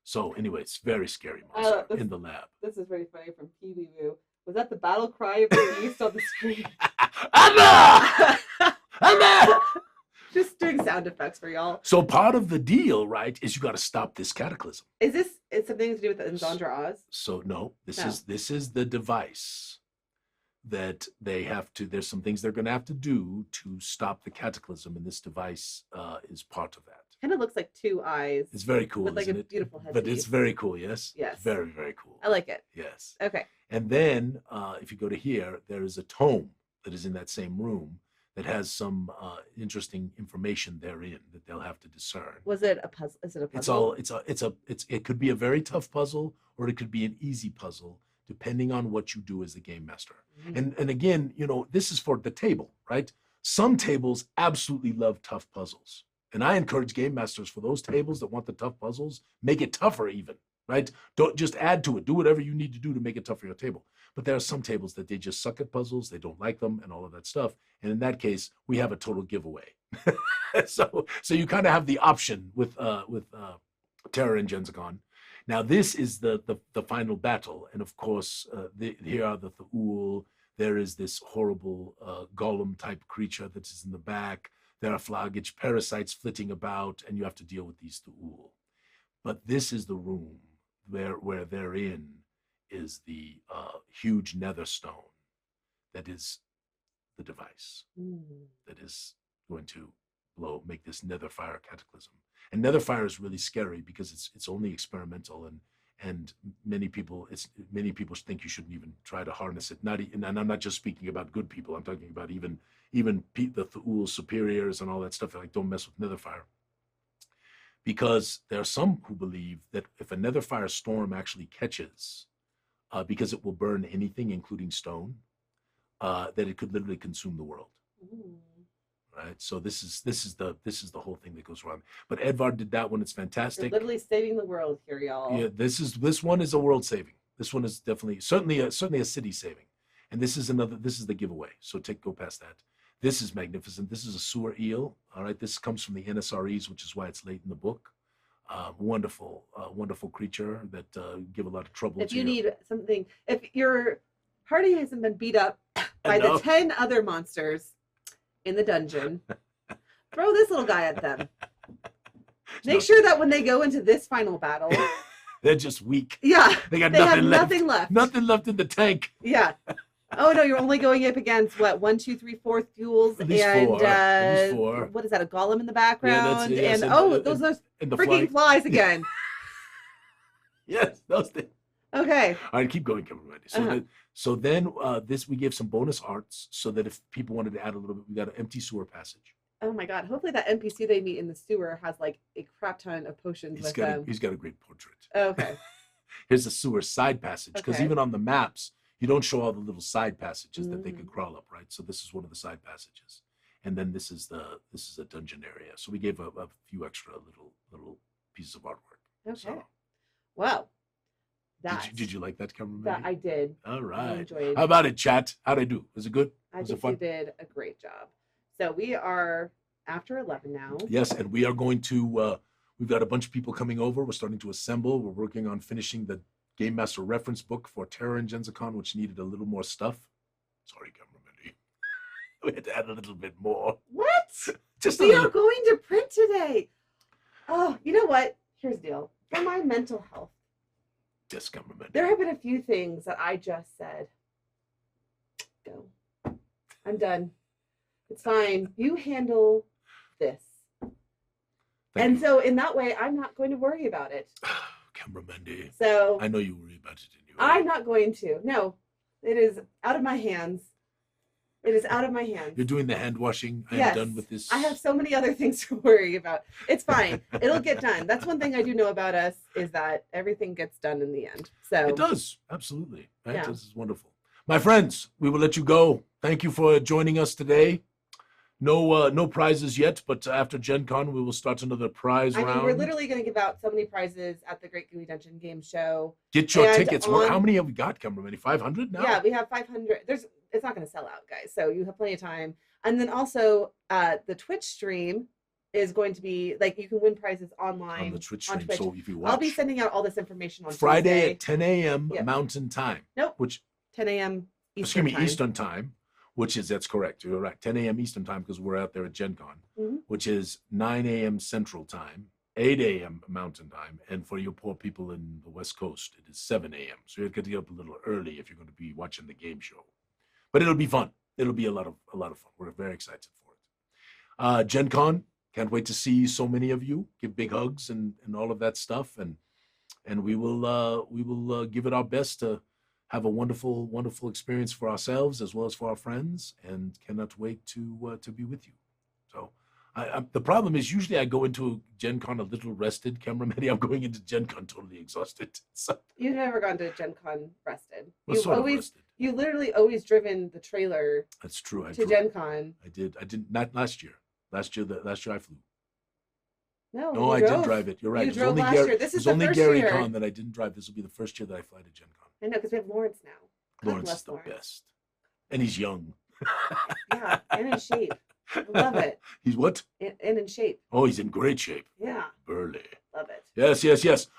So anyway, it's very scary monster in the lab. This is very funny from Pee Wee Woo. Was that the battle cry of the beast on the screen? Anna! Anna! Just doing sound effects for y'all. So part of the deal, right, is you got to stop this cataclysm. Is this It's something to do with Zandra Oz. So no, this is the device that they have to. There's some things they're going to have to do to stop the cataclysm, and this device is part of that. Kind of looks like two eyes. It's very cool, with like isn't a it? beautiful head. But it's very cool. Yes. Yes. Very, very cool. I like it. Yes. Okay. And then if you go to here, there is a tome that is in that same room that has some interesting information therein that they'll have to discern. Was it a puzzle? Is it a puzzle? It could be a very tough puzzle, or it could be an easy puzzle, depending on what you do as the game master. Mm-hmm. And again, you know, this is for the table, right? Some tables absolutely love tough puzzles. And I encourage game masters, for those tables that want the tough puzzles, make it tougher even, right? Don't just add to it. Do whatever you need to do to make it tough for your table. But there are some tables that they just suck at puzzles. They don't like them and all of that stuff. And in that case, we have a total giveaway. So you kind of have the option with Terror and Genzacon. Now, this is the final battle. And of course, here are the Thule. There is this horrible golem-type creature that is in the back. There are flaggage parasites flitting about, and you have to deal with these Thule. But this is the room where therein is the huge nether stone that is the device that is going to make this nether fire cataclysm. And nether fire is really scary because it's only experimental, and many people think you shouldn't even try to harness it. And I'm not just speaking about good people. I'm talking about even the Thule superiors and all that stuff. They're like, don't mess with nether fire. Because there are some who believe that if a nether fire storm actually catches, because it will burn anything, including stone, that it could literally consume the world. Right. So this is the whole thing that goes wrong. But Edvard did that one. It's fantastic. You're literally saving the world here, y'all. Yeah, this one is a world saving. This one is certainly a city saving. And this is the giveaway. So go past that. This is magnificent. This is a sewer eel. All right. This comes from the NSREs, which is why it's late in the book. Wonderful creature that give a lot of trouble. If you need something, if your party hasn't been beat up by the 10 other monsters in the dungeon, throw this little guy at them. Make sure that when they go into this final battle, they're just weak. Yeah, they have nothing left. Nothing left in the tank. Yeah. Oh no, you're only going up against what, 1, 2, 3, 4 Thules and at least four. What is that? A golem in the background, yeah, and those freaking flies again. Yes, those things. Okay. All right, keep going, Kimberly. So then we gave some bonus arts so that if people wanted to add a little bit, we got an empty sewer passage. Oh my God! Hopefully that NPC they meet in the sewer has like a crap ton of potions with them. He's got a great portrait. Okay. Here's the sewer side passage, because even on the maps, you don't show all the little side passages that they could crawl up, right? So this is one of the side passages, and then this is a dungeon area. So we gave a few extra little pieces of artwork. Okay. So, wow. Did you like that, Cameron? That I did. All right. I enjoyed. How about it, chat? How'd I do? Was it good? Was it fun? You did a great job. So we are after 11 now. Yes, and we are going to. We've got a bunch of people coming over. We're starting to assemble. We're working on finishing the Game Master reference book for Terror and Genzacon, which needed a little more stuff. Sorry, Cameron. We had to add a little bit more. What? Just we are going to print today. Oh, you know what? Here's the deal. For my mental health. Yes, Cameron. There have been a few things that I just said. Go. I'm done. It's fine. You handle this. Thank you. So in that way, I'm not going to worry about it. Cameraman. So I know you worry about it anyway. I'm not going to. No, it is out of my hands. It is out of my hands. You're doing the hand washing. I Yes. am done with this. I have so many other things to worry about. It's fine. It'll get done. That's one thing I do know about us, is that everything gets done in the end. So it does. Absolutely. Right? Yeah. This is wonderful. My friends, we will let you go. Thank you for joining us today. No prizes yet, but after Gen Con, we will start another prize round. We're literally going to give out so many prizes at the Great Gooey Dungeon Game Show. Get your tickets. How many have we got, Cameron? 500 now? Yeah, we have 500. It's not going to sell out, guys, so you have plenty of time. And then also, the Twitch stream is going to be, like, you can win prizes online. On the Twitch stream, so if you watch. I'll be sending out all this information on Friday Tuesday. at 10 a.m. Mountain Time. Nope. Which 10 a.m. Eastern Time. That's correct. You're right. 10 a.m. Eastern Time, because we're out there at Gen Con, which is 9 a.m. Central Time, 8 a.m. Mountain Time, and for your poor people in the West Coast, it is 7 a.m. So you've got to get up a little early if you're going to be watching the game show. But it'll be fun. It'll be a lot of fun. We're very excited for it. Gen Con, can't wait to see so many of you. Give big hugs and all of that stuff, and we will give it our best to have a wonderful experience for ourselves as well as for our friends, and cannot wait to be with you. So. The problem is usually I go into Gen Con a little rested. Camera Manny, I'm going into Gen Con totally exhausted. So. You've never gone to Gen Con rested. Well, You've sort of always rested. You literally always driven the trailer. That's true. To Gen Con. I did not last year. Last year I flew. No, I did drive it. You're right. You drove last year. This is the only first Gary year. Con that I didn't drive. This will be the first year that I fly to Gen Con. I know, because we have Lawrence now. God Lawrence is the Lawrence. best, and he's young. Yeah, and in shape. I love it. He's what? And in shape. Oh, he's in great shape. Yeah. Burly. Love it. Yes.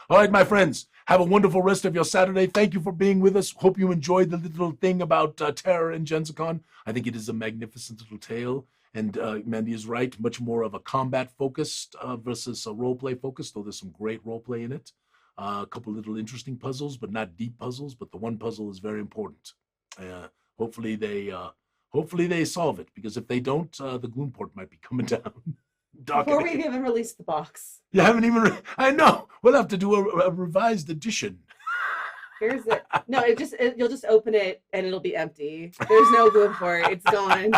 All right, my friends. Have a wonderful rest of your Saturday. Thank you for being with us. Hope you enjoyed the little thing about terror in Genzacon. I think it is a magnificent little tale. And Mandy is right. Much more of a combat-focused versus a role-play focused, though there's some great role-play in it. A couple little interesting puzzles, but not deep puzzles. But the one puzzle is very important. Hopefully they solve it, because if they don't, the gloom port might be coming down. Before we even release the box. You haven't even. I know. We'll have to do a revised edition. Here's it. No, you'll just open it and it'll be empty. There's no gloom port. It's gone.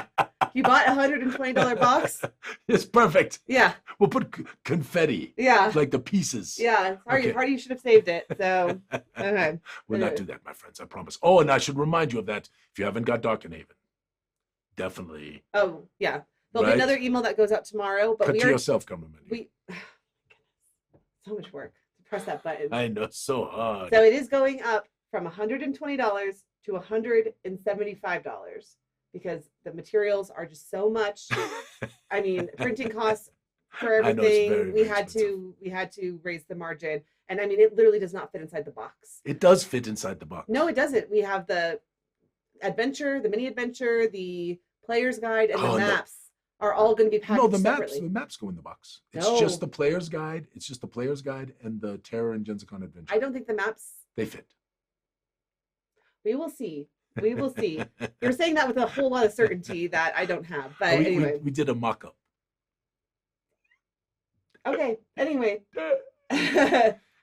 You bought a $120 box. It's perfect. Yeah. We'll put confetti. Yeah. Like the pieces. Yeah. Sorry, Okay. you should have saved it. So. Okay. We'll not do that, my friends. I promise. Oh, and I should remind you of that. If you haven't got Darkenhaven, definitely. Oh yeah. There'll Right? be another email that goes out tomorrow. But Cut to yourself, cameraman. So much work to press that button. I know, so hard. So it is going up from $120 to $175 because the materials are just so much. I mean, printing costs for I know, it's everything. very, we very had to raise the margin, and I mean, it literally does not fit inside the box. It does fit inside the box. No, it doesn't. We have the adventure, the mini adventure, the player's guide, and the maps are all going to be packaged No, the separately. maps go in the box. It's No. just the player's guide. It's just the player's guide and the Terror and Genzacon adventure. I don't think the maps. They fit. We will see. We will see. You're saying that with a whole lot of certainty that I don't have. But anyway. We did a mock-up. Okay. Anyway.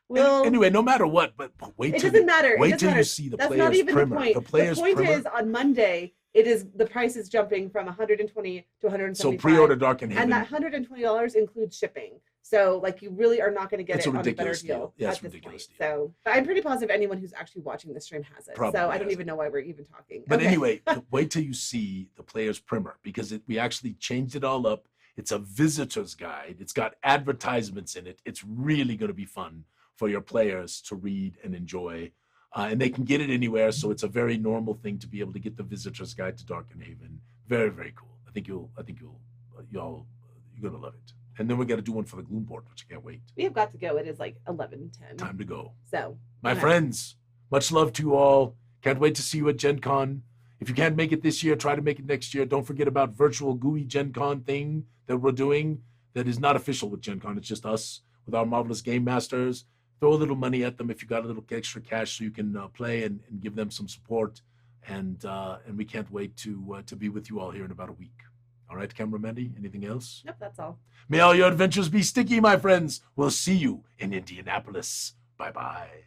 Well. Anyway, no matter what, but wait it till doesn't matter. Wait doesn't till matter. you see the That's player's not even primer. the point. The player's point primer. is on Monday. The price is jumping from 120 to 175. So pre-order Darkenhaven. And that $120 includes shipping. So like you really are not going to get It's it a on a better ridiculous deal deal. Yeah, at it's a this ridiculous point. deal. So, but I'm pretty positive anyone who's actually watching the stream has it. Probably so I don't has even know why we're even talking. But Okay. anyway, wait till you see the player's primer, because we actually changed it all up. It's a visitor's guide. It's got advertisements in it. It's really going to be fun for your players to read and enjoy. And they can get it anywhere, so it's a very normal thing to be able to get the visitor's guide to Darkenhaven. Very, very cool. I think you're gonna love it. And then we're gonna do one for the gloom board, which I can't wait. We have got to go. It is like 11:10. Time to go. So My friends, much love to you all. Can't wait to see you at Gen Con. If you can't make it this year, try to make it next year. Don't forget about virtual Gooey Gen Con thing that we're doing that is not official with Gen Con. It's just us with our marvelous game masters. Throw a little money at them if you got a little extra cash so you can play and give them some support. And we can't wait to be with you all here in about a week. All right, Camera Mandy, anything else? Nope, that's all. May all your adventures be sticky, my friends. We'll see you in Indianapolis. Bye-bye.